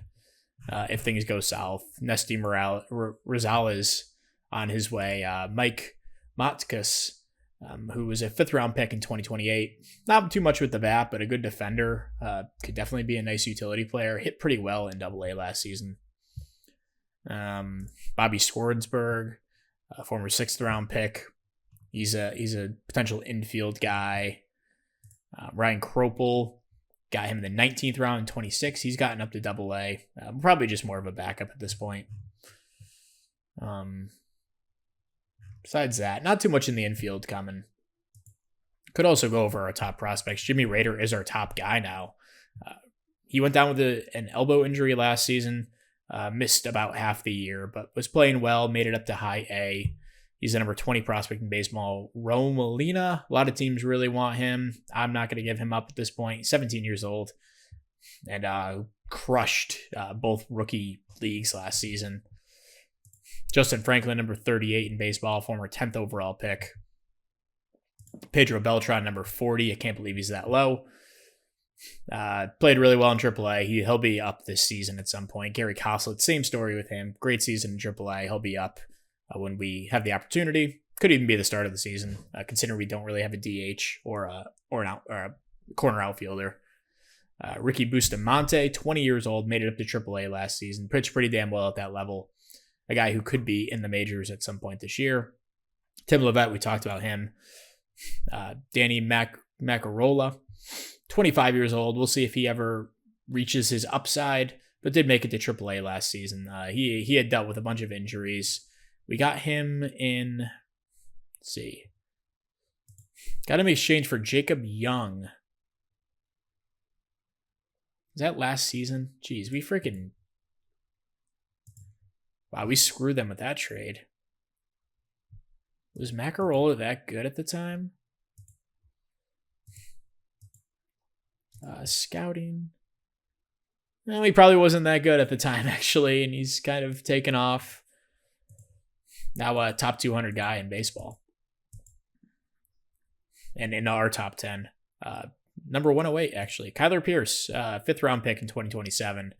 S1: if things go south. Nesty Rosales on his way. Mike Matkus, who was a fifth-round pick in 2028. Not too much with the bat, but a good defender. Could definitely be a nice utility player. Hit pretty well in AA last season. Bobby Swartzberg, a former sixth-round pick. He's a potential infield guy. Ryan Kropel, got him in the 19th round in 26. He's gotten up to AA. Probably just more of a backup at this point. Besides that, not too much in the infield coming. Could also go over our top prospects. Jimmy Rader is our top guy now. He went down with an elbow injury last season. Missed about half the year, but was playing well, made it up to high A. He's the number 20 prospect in baseball. Rome Molina, a lot of teams really want him. I'm not going to give him up at this point. 17 years old and crushed both rookie leagues last season. Justin Franklin, number 38 in baseball, former 10th overall pick. Pedro Beltran, number 40. I can't believe he's that low. Played really well in AAA. He'll be up this season at some point. Gary Koslett, same story with him. Great season in AAA. He'll be up when we have the opportunity. Could even be the start of the season, considering we don't really have a DH or a corner outfielder. Ricky Bustamante, 20 years old, made it up to AAA last season. Pitched pretty damn well at that level. A guy who could be in the majors at some point this year. Tim Levette, we talked about him. Danny Macarola, 25 years old. We'll see if he ever reaches his upside, but did make it to AAA last season. He had dealt with a bunch of injuries. We got him in, let's see. Got him exchanged for Jacob Young. Is that last season? Jeez, wow, we screwed them with that trade. Was Macarola that good at the time? Scouting. No, he probably wasn't that good at the time, actually, and he's kind of taken off. Now a top 200 guy in baseball. And in our top 10. Number 108, actually. Kyler Pierce, 5th round pick in 2027.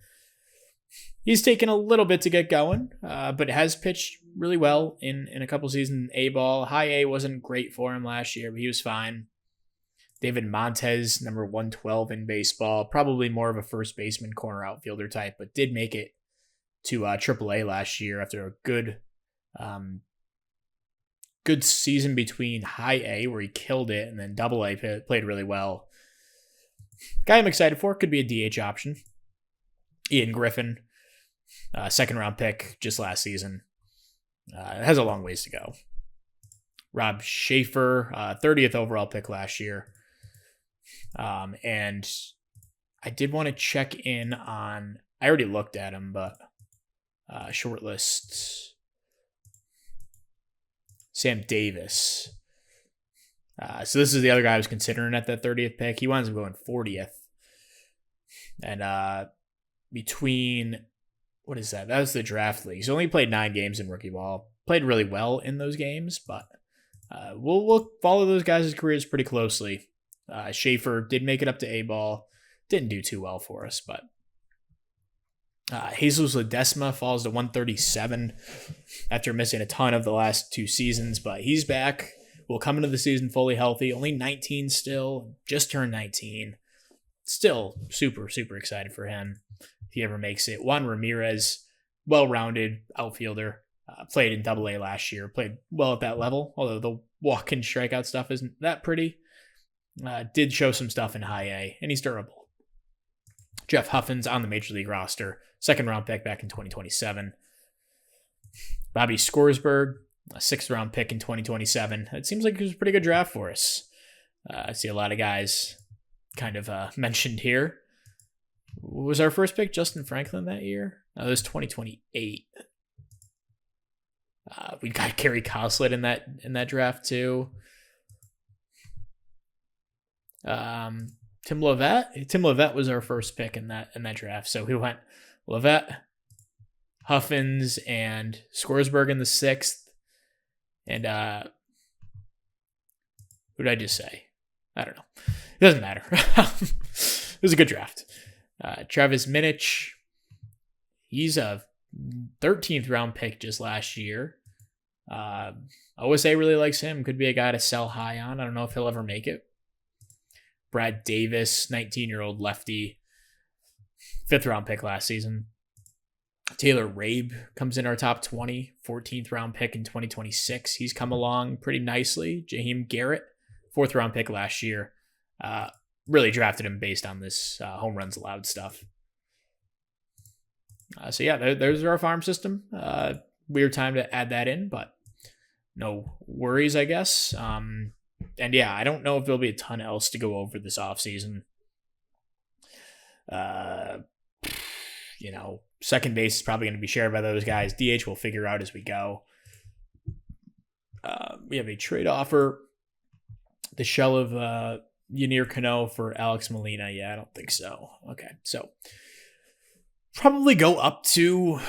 S1: He's taken a little bit to get going, but has pitched really well in a couple seasons. A-ball. High A wasn't great for him last year, but he was fine. David Montez, number 112 in baseball. Probably more of a first baseman, corner outfielder type, but did make it to AAA last year after a good season between high A, where he killed it, and then double A played really well. Guy I'm excited for, could be a DH option. Ian Griffin, 2nd round pick just last season. Has a long ways to go. Rob Schaefer, 30th overall pick last year. And I did want to check in on, I already looked at him, but shortlist. Sam Davis. So this is the other guy I was considering at that 30th pick. He winds up going 40th. And between, what is that? That was the draft league. He's only played 9 games in rookie ball. Played really well in those games, but we'll follow those guys' careers pretty closely. Schaefer did make it up to A-ball. Didn't do too well for us, but Jesus Ledesma falls to 137 after missing a ton of the last 2 seasons, but he's back. Will come into the season fully healthy. Only 19 still. Just turned 19. Still super, super excited for him if he ever makes it. Juan Ramirez, well-rounded outfielder. Played in AA last year. Played well at that level, although the walk and strikeout stuff isn't that pretty. Did show some stuff in high A, and he's durable. Jeff Huffins on the Major League roster. 2nd round pick back in 2027. Bobby Scoresberg, a 6th round pick in 2027. It seems like it was a pretty good draft for us. I see a lot of guys kind of mentioned here. Was our first pick Justin Franklin that year? No, it was 2028. We got Gary Coslet in that draft too. Tim Levette was our first pick in that draft. So we went Levette, Huffins, and Scoresberg in the 6th. And who did I just say? I don't know. It doesn't matter. It was a good draft. Travis Minich, he's a 13th round pick just last year. OSA really likes him. Could be a guy to sell high on. I don't know if he'll ever make it. Brad Davis, 19-year-old lefty, 5th round pick last season. Taylor Rabe comes in our top 20, 14th round pick in 2026. He's come along pretty nicely. Jaheim Garrett, 4th round pick last year. Really drafted him based on this home runs allowed stuff. So yeah, there's our farm system. Weird time to add that in, but no worries, I guess. And yeah, I don't know if there'll be a ton else to go over this offseason. Second base is probably going to be shared by those guys. DH we'll figure out as we go. We have a trade offer. The shell of Ynier Cano for Alex Molina. Yeah, I don't think so. Okay, so probably go up to,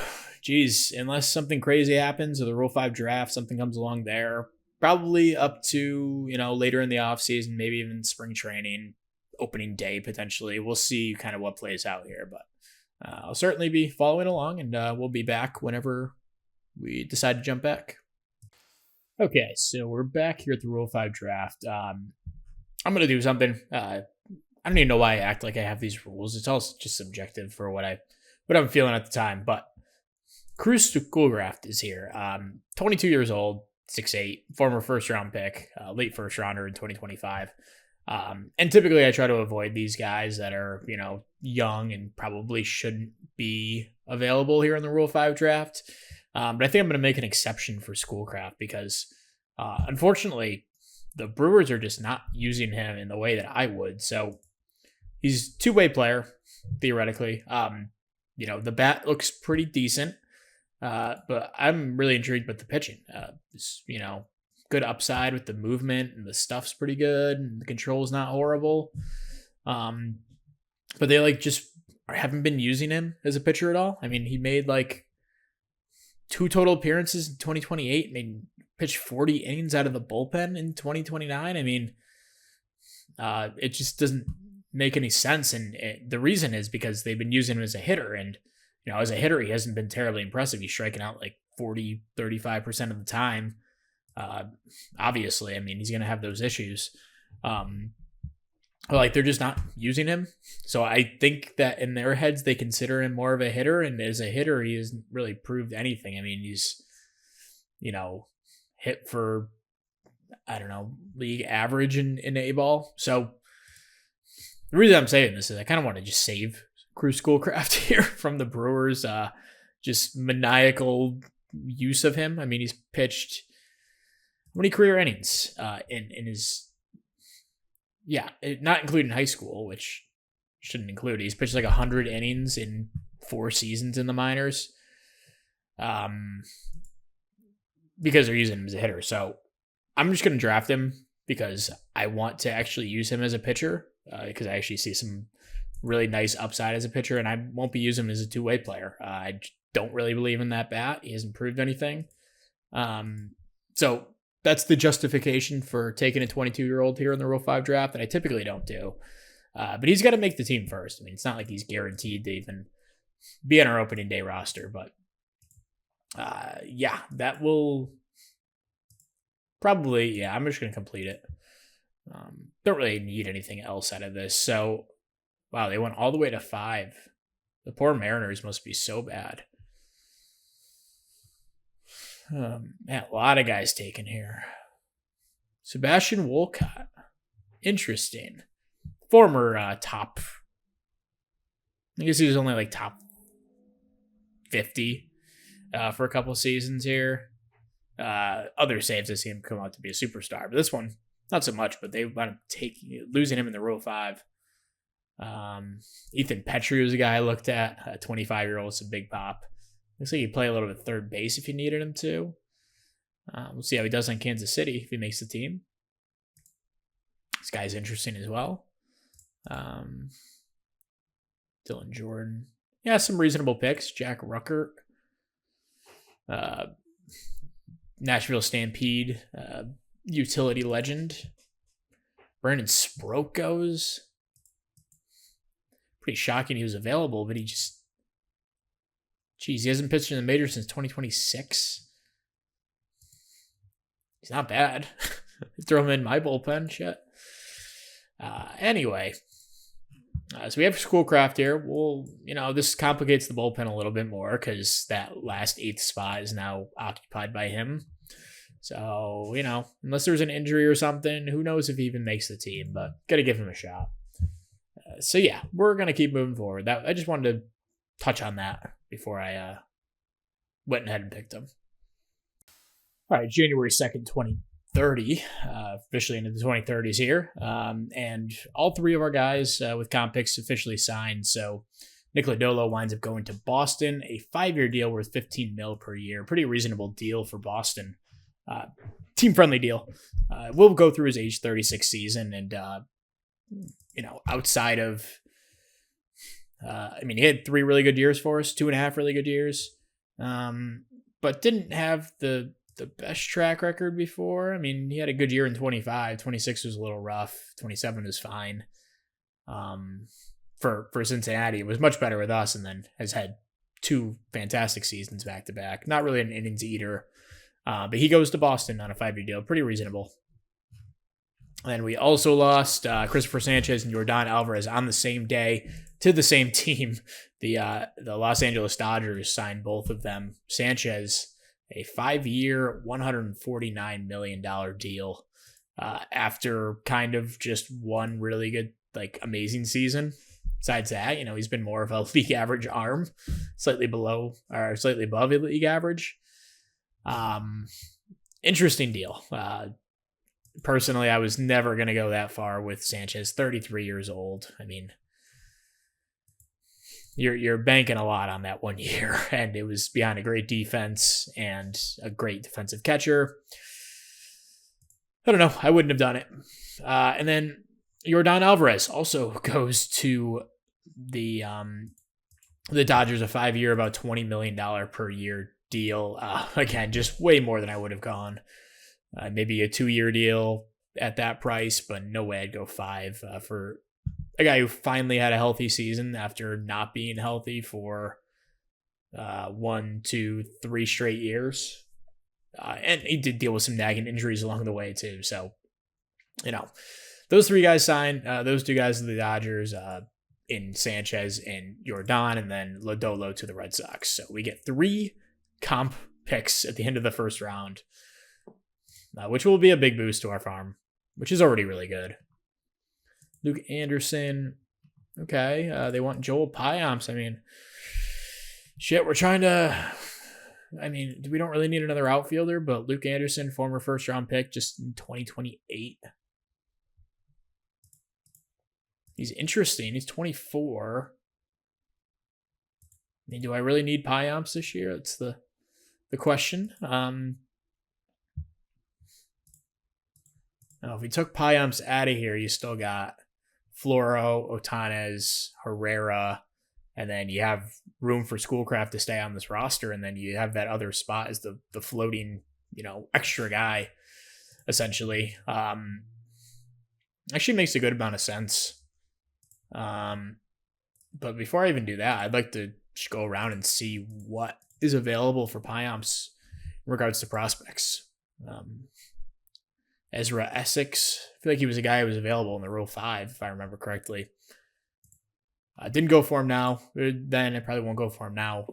S1: unless something crazy happens or the Rule 5 draft, something comes along there, probably up to, later in the offseason, maybe even spring training, opening day potentially. We'll see kind of what plays out here, but I'll certainly be following along, and we'll be back whenever we decide to jump back. Okay, so we're back here at the Rule 5 draft. I'm going to do something. I don't even know why I act like I have these rules. It's all just subjective for what I'm feeling at the time. But Cruz Schoolcraft is here. 22 years old, 6'8", former first-round pick, late first-rounder in 2025. And typically I try to avoid these guys that are, young and probably shouldn't be available here in the Rule 5 draft. But I think I'm going to make an exception for Schoolcraft because, unfortunately, the Brewers are just not using him in the way that I would. So he's a two-way player, theoretically. The bat looks pretty decent, but I'm really intrigued with the pitching. Good upside with the movement, and the stuff's pretty good, and the control's not horrible. But they just haven't been using him as a pitcher at all. I mean, he made 2 total appearances in 2028. I mean, pitched 40 innings out of the bullpen in 2029. I mean, it just doesn't make any sense. And the reason is because they've been using him as a hitter. And, as a hitter, he hasn't been terribly impressive. He's striking out like 35% of the time. Obviously, I mean, he's going to have those issues. Like, they're just not using him. So I think that in their heads, they consider him more of a hitter. And as a hitter, he hasn't really proved anything. I mean, he's, hit for, I don't know, league average in A-ball. So the reason I'm saying this is I kind of want to just save Crew Schoolcraft here from the Brewers. Just maniacal use of him. I mean, he's pitched how many career innings in his... Yeah, not including high school, which shouldn't include. He's pitched like 100 innings in 4 seasons in the minors, because they're using him as a hitter. So I'm just going to draft him because I want to actually use him as a pitcher, because I actually see some really nice upside as a pitcher, and I won't be using him as a two-way player. I don't really believe in that bat. He hasn't proved anything. So that's the justification for taking a 22-year-old here in the Rule 5 draft that I typically don't do. But he's got to make the team first. I mean, it's not like he's guaranteed to even be on our opening day roster. But that will probably, I'm just going to complete it. Don't really need anything else out of this. So, wow, they went all the way to 5. The poor Mariners must be so bad. Man, a lot of guys taken here. Sebastian Wolcott. Interesting. Former top. I guess he was only like top 50 for a couple seasons here. Other saves I see him come out to be a superstar. But this one, not so much. But they wound up losing him in the Rule 5. Ethan Petrie was a guy I looked at. A 25-year-old. It's a big pop. Looks like he'd play a little bit third base if you needed him to. We'll see how he does on Kansas City if he makes the team. This guy's interesting as well. Dylan Jordan. Yeah, some reasonable picks. Jack Ruckert. Nashville Stampede. Utility legend. Brandon Sproat goes. Pretty shocking he was available, but he just... Jeez, he hasn't pitched in the major since 2026. He's not bad. Throw him in my bullpen, shit. Anyway, so we have Schoolcraft here. This complicates the bullpen a little bit more because that last 8th spot is now occupied by him. So, unless there's an injury or something, who knows if he even makes the team, but got to give him a shot. We're going to keep moving forward. I just wanted to touch on that before I went ahead and picked him. All right, January 2nd, 2030, officially into the 2030s here. And all 3 of our guys with comp picks officially signed. So Nick Lodolo winds up going to Boston, a 5-year deal worth $15 million per year. Pretty reasonable deal for Boston. Team-friendly deal. We'll go through his age 36 season. And, outside of... he had 3 really good years for us, 2.5 really good years, but didn't have the best track record before. I mean, he had a good year in 25. 26 was a little rough. 27 was fine. For Cincinnati, it was much better with us, and then has had 2 fantastic seasons back to back. Not really an innings eater, but he goes to Boston on a 5-year deal. Pretty reasonable. And we also lost Christopher Sanchez and Yordan Alvarez on the same day to the same team. The Los Angeles Dodgers signed both of them. Sanchez, a 5-year, $149 million deal after kind of just one really good, amazing season. Besides that, he's been more of a league average arm, slightly above a league average. Interesting deal. Personally, I was never going to go that far with Sanchez, 33 years old. I mean, you're banking a lot on that 1 year, and it was behind a great defense and a great defensive catcher. I don't know. I wouldn't have done it. And then Yordan Alvarez also goes to the Dodgers, a 5-year, about $20 million per year deal. Again, just way more than I would have gone. Maybe a 2-year deal at that price, but no way I'd go 5 for a guy who finally had a healthy season after not being healthy for 1, 2, 3 straight years. And he did deal with some nagging injuries along the way too. So, those 3 guys signed. Those 2 guys to the Dodgers, in Sanchez and Jordan, and then Lodolo to the Red Sox. So we get 3 comp picks at the end of the first round, which will be a big boost to our farm, which is already really good. Luke Anderson. Okay. They want Joel Payamps. I mean, shit, we don't really need another outfielder, but Luke Anderson, former first round pick, just in 2028. He's interesting. He's 24. I mean, do I really need Payamps this year? That's the question. Now, if we took Payamps out of here, you still got Floro, Otanes, Herrera, and then you have room for Schoolcraft to stay on this roster, and then you have that other spot as the floating, extra guy, essentially. Actually makes a good amount of sense. But before I even do that, I'd like to just go around and see what is available for Payamps in regards to prospects. Ezra Essex, I feel like he was a guy who was available in the Rule 5, if I remember correctly. I didn't go for him now. Then I probably won't go for him now.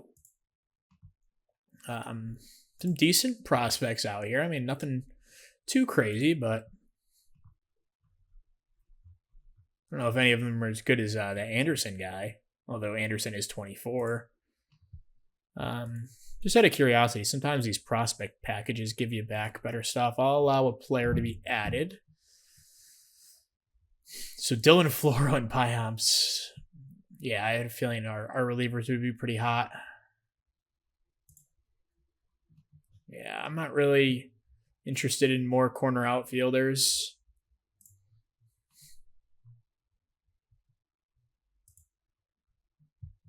S1: Some decent prospects out here. I mean, nothing too crazy, but I don't know if any of them are as good as the Anderson guy, although Anderson is 24. Just out of curiosity, sometimes these prospect packages give you back better stuff. I'll allow a player to be added. So Dylan Floro and Payamps. Yeah, I had a feeling our relievers would be pretty hot. Yeah, I'm not really interested in more corner outfielders.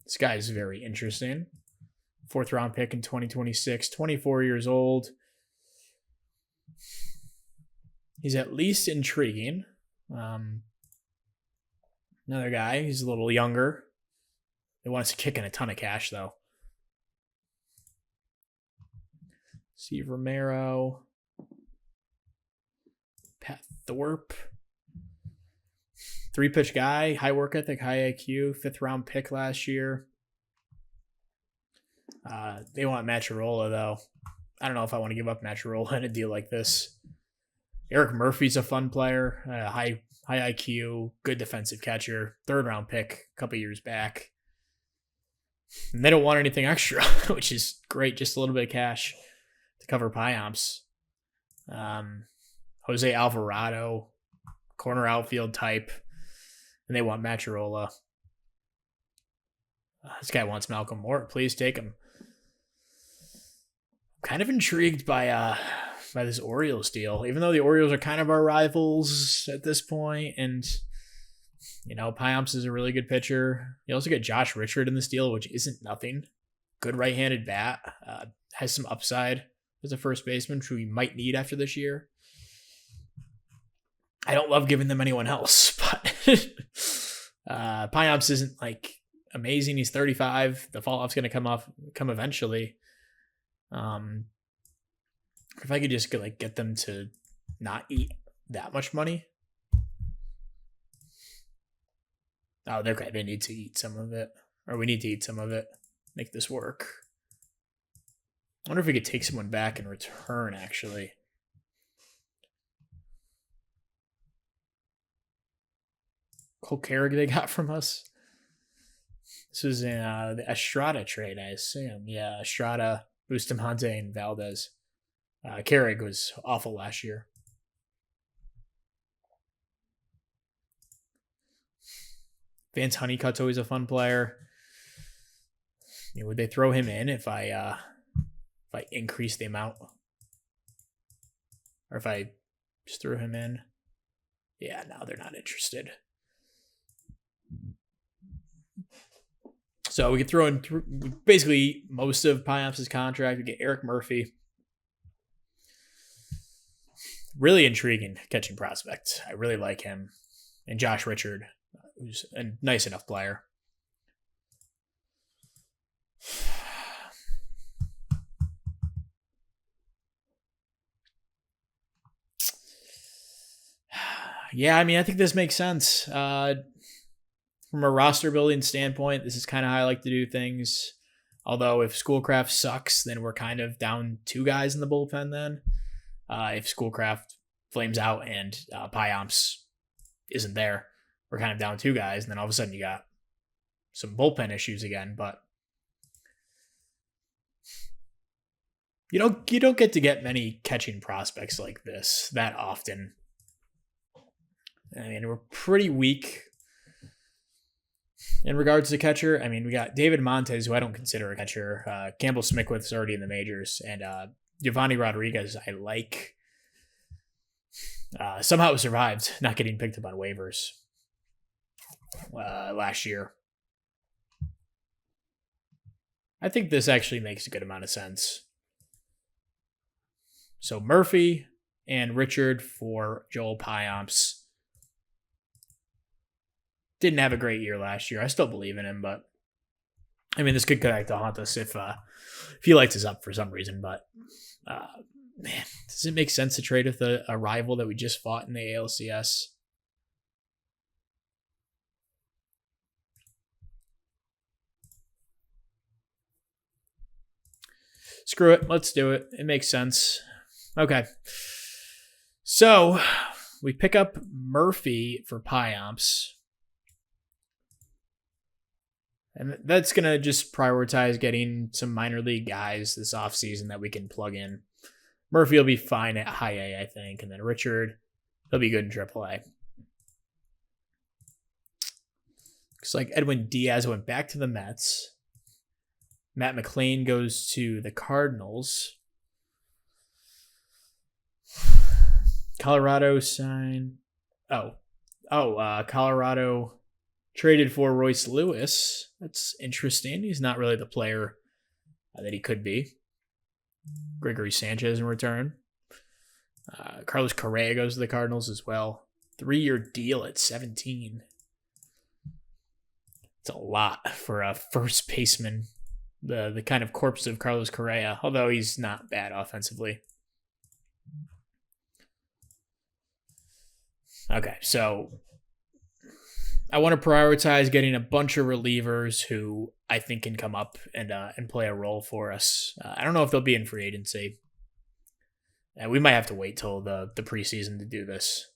S1: This guy is very interesting. 4th round pick in 2026, 24 years old. He's at least intriguing. Another guy, he's a little younger. They want us to kick in a ton of cash, though. Steve Romero. Pat Thorpe. 3-pitch guy, high work ethic, high IQ, 5th round pick last year. They want Macharola, though. I don't know if I want to give up Macharola in a deal like this. Eric Murphy's a fun player, high IQ, good defensive catcher, 3rd round pick a couple years back. And they don't want anything extra, which is great. Just a little bit of cash to cover Payamps. Jose Alvarado, corner outfield type. And they want Macharola. This guy wants Malcolm Moore. Please take him. I'm kind of intrigued by this Orioles deal, even though the Orioles are kind of our rivals at this point, and Payamps is a really good pitcher. You also get Josh Richard in this deal, which isn't nothing. Good right-handed bat, has some upside as a first baseman, which we might need after this year. I don't love giving them anyone else, but Payamps isn't like amazing. He's 35. The fall-off's going to come eventually. If I could just get them to not eat that much money. Oh, they're okay. They need to eat some of it, or we need to eat some of it. Make this work. I wonder if we could take someone back in return, actually. Cole Carrick they got from us. This was in the Estrada trade, I assume. Yeah, Estrada, Bustamante, and Valdez. Carrick was awful last year. Vance Honeycutt's always a fun player. Would they throw him in if I increase the amount? Or if I just threw him in? Yeah, no, they're not interested. So we could throw in basically most of Piamps' contract. We get Eric Murphy. Really intriguing catching prospect. I really like him. And Josh Richard, who's a nice enough player. Yeah, I mean, I think this makes sense. From a roster building standpoint, this is kind of how I like to do things. Although if Schoolcraft sucks, then we're kind of down 2 guys in the bullpen then. If Schoolcraft flames out and Piamps isn't there, we're kind of down 2 guys, and then all of a sudden you got some bullpen issues again. But you don't get to get many catching prospects like this that often. I mean, we're pretty weak in regards to catcher. I mean, we got David Montez, who I don't consider a catcher. Campbell Smickwith's already in the majors, and Giovanni Rodriguez, I like. Somehow survived not getting picked up on waivers last year. I think this actually makes a good amount of sense. So Murphy and Richard for Joel Piamps. Didn't have a great year last year. I still believe in him, but I mean, this could come back to haunt us if he lights us up for some reason. But man, does it make sense to trade with a rival that we just fought in the ALCS? Screw it. Let's do it. It makes sense. Okay. So we pick up Murphy for Piamps. And that's going to just prioritize getting some minor league guys this offseason that we can plug in. Murphy will be fine at high A, I think. And then Richard, he'll be good in AAA. Looks like Edwin Diaz went back to the Mets. Matt McLean goes to the Cardinals. Colorado signed. Colorado traded for Royce Lewis. That's interesting. He's not really the player that he could be. Gregory Sanchez in return. Carlos Correa goes to the Cardinals as well. 3-year deal at 17. It's a lot for a first baseman. The kind of corpse of Carlos Correa, although he's not bad offensively. Okay, so I want to prioritize getting a bunch of relievers who I think can come up and play a role for us. I don't know if they'll be in free agency. We might have to wait till the preseason to do this.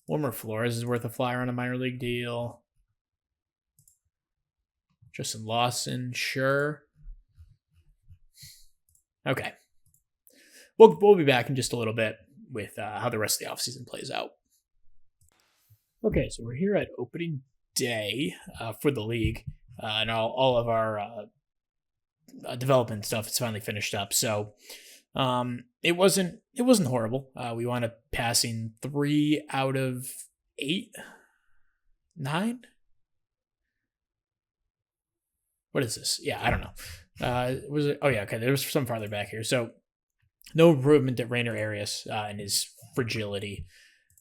S1: Wilmer Flores is worth a flyer on a minor league deal. Justin Lawson, sure. Okay. We'll be back in just a little bit with how the rest of the offseason plays out. Okay, so we're here at opening day for the league, and all of our development stuff is finally finished up. So it wasn't horrible. We wound up passing 3 out of 9. What is this? Yeah, I don't know. Was it? Oh yeah, okay. There was some farther back here. So no improvement at Rainer Arias in his fragility.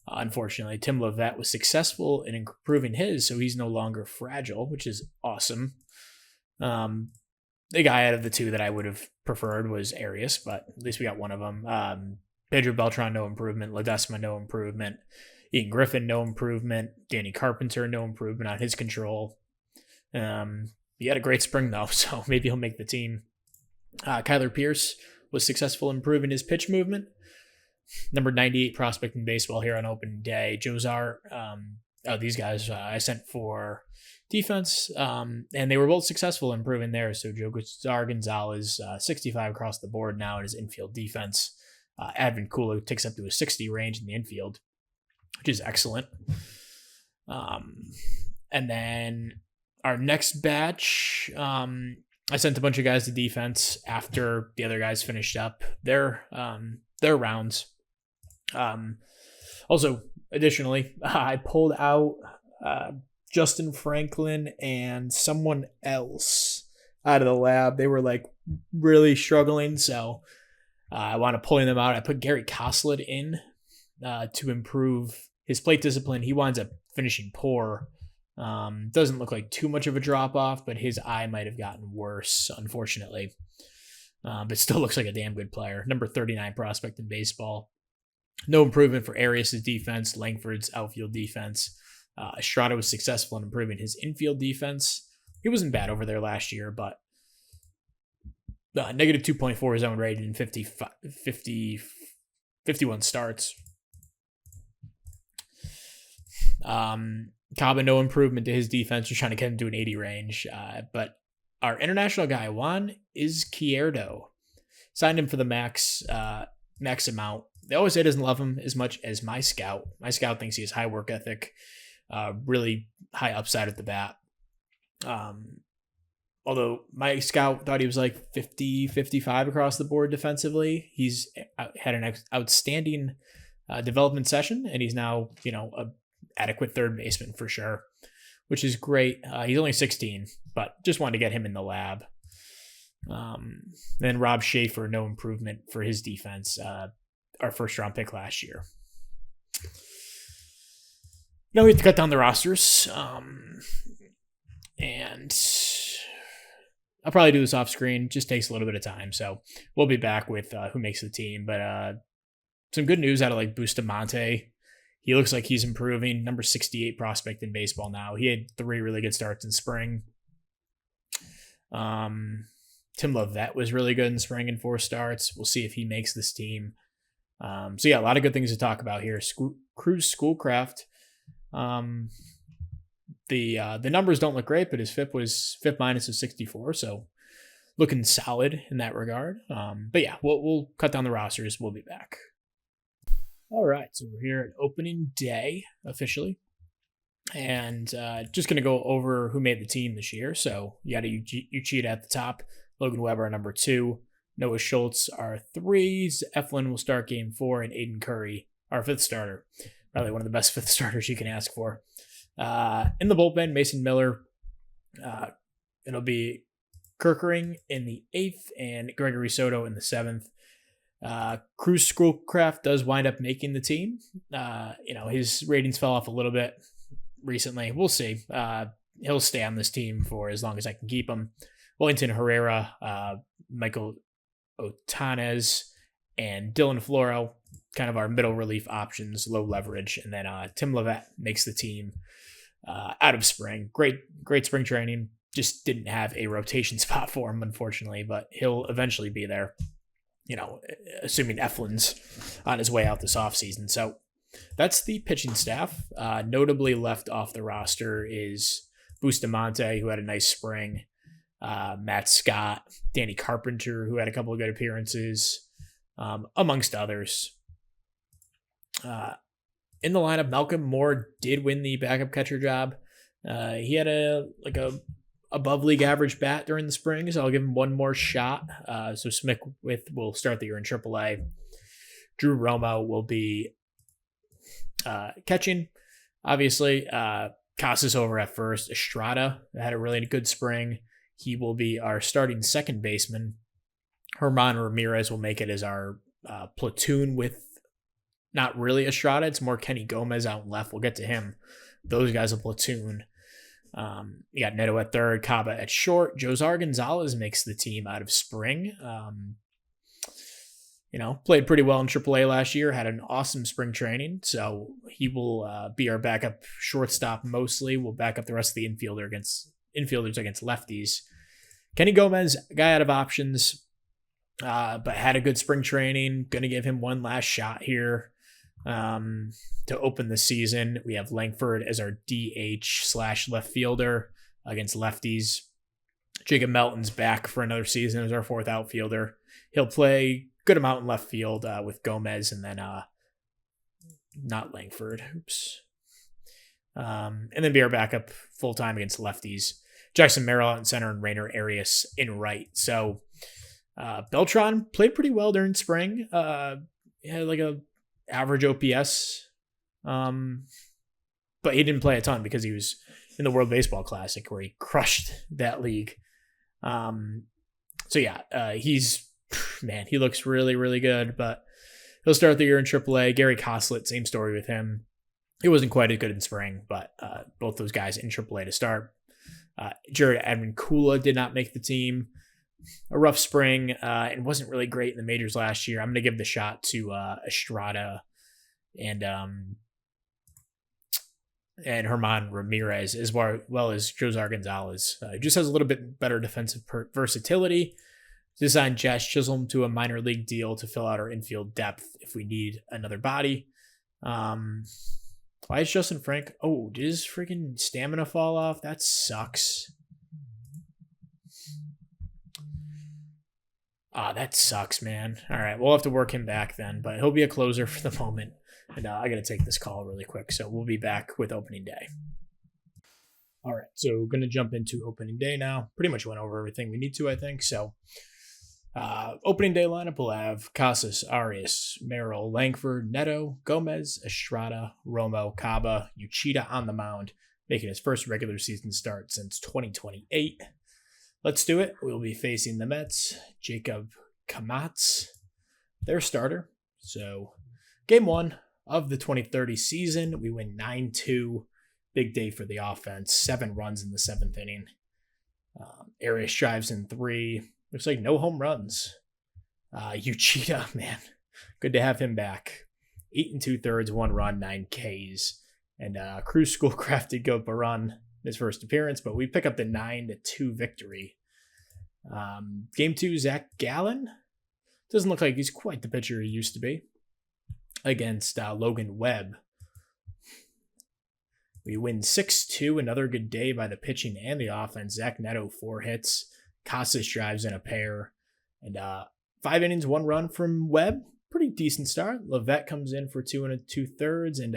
S1: Unfortunately, Tim Lovett was successful in improving his, so he's no longer fragile, which is awesome. The guy out of the 2 that I would have preferred was Arias, but at least we got one of them. Pedro Beltran, no improvement. Ledesma, no improvement. Ian Griffin, no improvement. Danny Carpenter, no improvement on his control. He had a great spring, though, so maybe he'll make the team. Kyler Pierce was successful in improving his pitch movement. Number 98 prospect in baseball here on open day. Joe Czar, these guys I sent for defense, and they were both successful in improving theirs. So Joe Czar Gonzalez, 65 across the board now in his infield defense. Advin Kula takes up to a 60 range in the infield, which is excellent. And then our next batch, I sent a bunch of guys to defense after the other guys finished up their rounds. Also, additionally, I pulled out Justin Franklin and someone else out of the lab. They were like really struggling, so I want to pulling them out. I put Gary Koslid in to improve his plate discipline. He winds up finishing poor. Doesn't look like too much of a drop off, but his eye might have gotten worse, unfortunately. But still looks like a damn good player. Number 39 prospect in baseball. No improvement for Arias' defense, Langford's outfield defense. Estrada was successful in improving his infield defense. He wasn't bad over there last year, but negative 2.4 zone rated in 51 starts. Caba, no improvement to his defense. We're trying to get him to an 80 range. But our international guy, Juan Izquierdo, signed him for the max amount. They always say doesn't love him as much as my scout. My scout thinks he has high work ethic, really high upside at the bat. Although my scout thought he was like 50, 55 across the board defensively. He's had an outstanding development session, and he's now, a adequate third baseman for sure, which is great. He's only 16, but just wanted to get him in the lab. Then Rob Schaefer, no improvement for his defense. Our first round pick last year. Now we have to cut down the rosters. And I'll probably do this off screen. Just takes a little bit of time. So we'll be back with who makes the team. But some good news out of like Bustamante. He looks like he's improving. Number 68 prospect in baseball now. He had 3 really good starts in spring. Tim Lovett was really good in spring in 4 starts. We'll see if he makes this team. So yeah, a lot of good things to talk about here. Cruz Schoolcraft. The numbers don't look great, but his FIP minus is 64, so looking solid in that regard. But yeah, we'll cut down the rosters. We'll be back. All right, so we're here at opening day officially, and just going to go over who made the team this year. So you got Uchida at the top, Logan Weber number 2, Noah Schultz our 3s, Eflin will start game 4, and Aiden Curry our 5th starter. Probably one of the best 5th starters you can ask for. In the bullpen, Mason Miller. It'll be Kirkering in the 8th and Gregory Soto in the 7th. Cruz Schoolcraft does wind up making the team. His ratings fell off a little bit recently. We'll see. He'll stay on this team for as long as I can keep him. Wellington Herrera, Michael Otanez, and Dylan Floro, kind of our middle relief options, low leverage. And then Tim Lovett makes the team out of spring. Great spring training. Just didn't have a rotation spot for him, unfortunately, but he'll eventually be there, assuming Eflin's on his way out this offseason. So that's the pitching staff. Notably left off the roster is Bustamante, who had a nice spring, Matt Scott, Danny Carpenter, who had a couple of good appearances, amongst others. In the lineup, Malcolm Moore did win the backup catcher job. He had a above league average bat during the spring, so I'll give him one more shot. So Smith will start the year in AAA. Drew Romo will be catching. Obviously, Casas over at first. Estrada had a really good spring. He will be our starting second baseman. Herman Ramirez will make it as our platoon with not really Estrada. It's more Kenny Gomez out left. We'll get to him. Those guys will platoon. You got Neto at third, Caba at short. Josar Gonzalez makes the team out of spring. Played pretty well in AAA last year, had an awesome spring training. So he will be our backup shortstop mostly. We'll back up the rest of the infielders against lefties. Kenny Gomez, guy out of options, but had a good spring training. Going to give him one last shot here. To open the season, we have Langford as our DH/left fielder against lefties. Jacob Melton's back for another season as our 4th outfielder. He'll play good amount in left field with Gomez, and then not Langford. Oops. And then be our backup full time against lefties. Jackson Merrill out in center and Rainer Arias in right. So Beltran played pretty well during spring. He had like a average OPS, but he didn't play a ton because he was in the World Baseball Classic where he crushed that league. So yeah, he looks really, really good, but he'll start the year in AAA. Gary Coslett, same story with him. He wasn't quite as good in spring, but both those guys in AAA to start. Jared Advincula did not make the team. A rough spring and wasn't really great in the majors last year. I'm going to give the shot to Estrada and Herman Ramirez, as well as Josar Gonzalez. Just has a little bit better defensive versatility. Designed Josh Chisholm to a minor league deal to fill out our infield depth if we need another body. Why is Justin Frank? Oh, did his freaking stamina fall off? That sucks. That sucks, man. All right, we'll have to work him back then, but he'll be a closer for the moment. And I got to take this call really quick, so we'll be back with opening day. All right, so we're going to jump into opening day now. Pretty much went over everything we need to, I think. So opening day lineup will have Casas, Arias, Merrill, Langford, Neto, Gomez, Estrada, Romo, Caba, Uchida on the mound, making his first regular season start since 2028. Let's do it. We'll be facing the Mets. Jacob Kamatz, their starter. So game one of the 2030 season, we win 9-2. Big day for the offense. 7 runs in the 7th inning. Arias drives in 3. Looks like no home runs. Uchida, man, good to have him back. 8 2/3, 1 run, 9 Ks. And Cruz Schoolcraft did go up a run his first appearance, but we pick up the 9-2 victory. Game 2, Zach Gallen. Doesn't look like he's quite the pitcher he used to be. Against Logan Webb. We win 6-2, another good day by the pitching and the offense. Zach Neto, 4 hits. Casas drives in a pair. And 5 innings, 1 run from Webb. Pretty decent start. Levette comes in for 2 2/3, and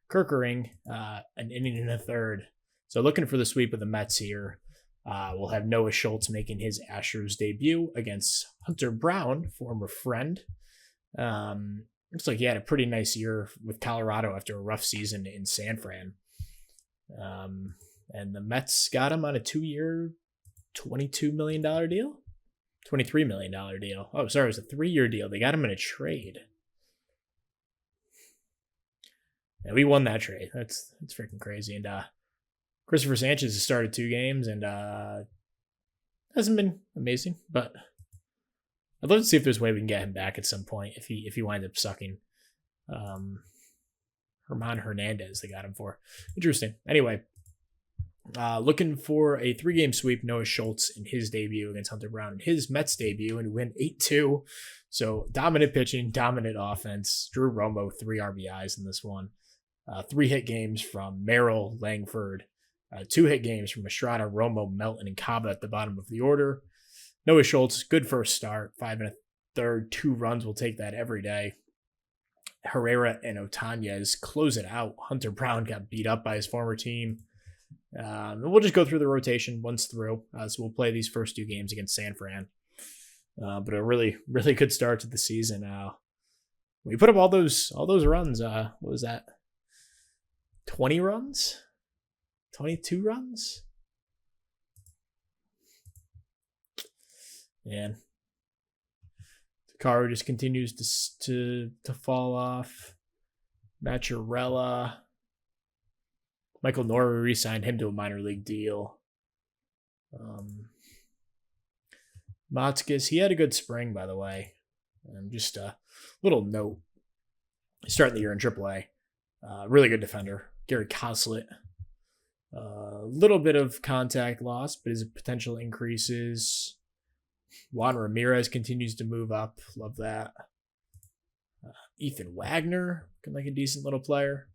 S1: Kerkering, an inning and a third. So looking for the sweep of the Mets here. We'll have Noah Schultz making his Astros debut against Hunter Brown, former friend. Looks like he had a pretty nice year with Colorado after a rough season in San Fran. And the Mets got him on a 2-year, $22 million deal? $23 million deal. Oh, sorry, it was a 3-year deal. They got him in a trade. Yeah, we won that trade. That's freaking crazy. And Christopher Sanchez has started 2 games and hasn't been amazing, but I'd love to see if there's a way we can get him back at some point if he winds up sucking. Herman Hernandez, they got him for. Interesting. Anyway, looking for a 3-game sweep. Noah Schultz in his debut against Hunter Brown in his Mets debut, and win 8-2. So dominant pitching, dominant offense. Drew Romo, 3 RBIs in this one. 3 hit games from Merrill, Langford. 2 hit games from Estrada, Romo, Melton, and Caba at the bottom of the order. Noah Schultz, good first start, 5 1/3, 2 runs. We'll take that every day. Herrera and Otanez close it out. Hunter Brown got beat up by his former team. We'll just go through the rotation once through. So we'll play these first 2 games against San Fran. But a really, really good start to the season. We put up all those runs. What was that? 20 runs? 22 runs? Man, Takaru just continues to fall off. Macherella. Michael Norrie re-signed him to a minor league deal. Matskis, he had a good spring, by the way. Just a little note. Starting the year in AAA. Really good defender. Gary Coslett. A little bit of contact loss, but his potential increases. Juan Ramirez continues to move up. Love that. Ethan Wagner, looking like a decent little player.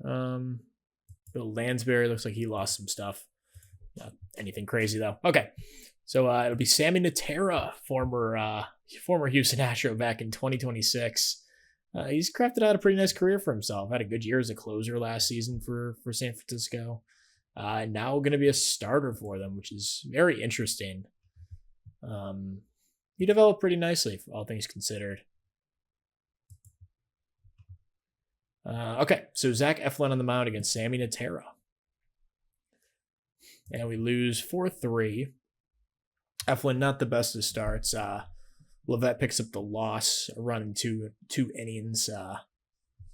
S1: Bill Lansbury looks like he lost some stuff. Not anything crazy though. Okay, so it'll be Sammy Natera, former Houston Astro back in 2026. He's crafted out a pretty nice career for himself. Had a good year as a closer last season for San Francisco. Now going to be a starter for them, which is very interesting. He developed pretty nicely, all things considered. Okay, so Zach Eflin on the mound against Sammy Natera. And we lose 4-3. Eflin, not the best of starts. Levette picks up the loss, running two innings.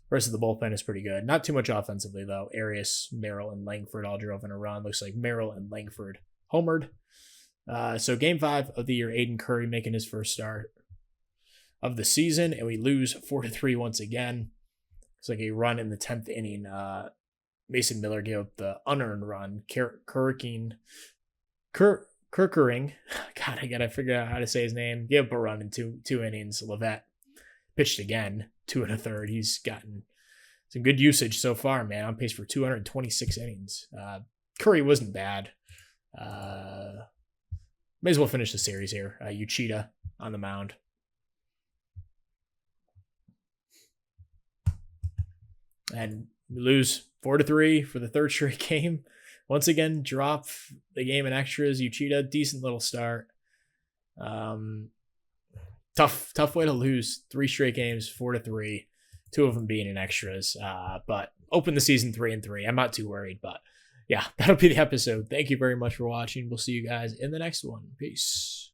S1: Rest of the bullpen is pretty good. Not too much offensively, though. Arias, Merrill, and Langford all drove in a run. Looks like Merrill and Langford homered. So game 5 of the year, Aiden Curry making his first start of the season, and we lose 4-3 once again. It's like a run in the 10th inning. Mason Miller gave up the unearned run. Kirkering. God, I gotta figure out how to say his name. Gave up a run in two innings. Levette pitched again, 2 1/3. He's gotten some good usage so far, man. On pace for 226 innings. Curry wasn't bad. May as well finish the series here. Uchida on the mound. And we lose 4-3 for the third straight game. Once again, drop the game in extras. Uchida, decent little start. Tough way to lose 3 straight games, 4-3. 2 of them being in extras. But open the season 3-3. I'm not too worried, but yeah, that'll be the episode. Thank you very much for watching. We'll see you guys in the next one. Peace.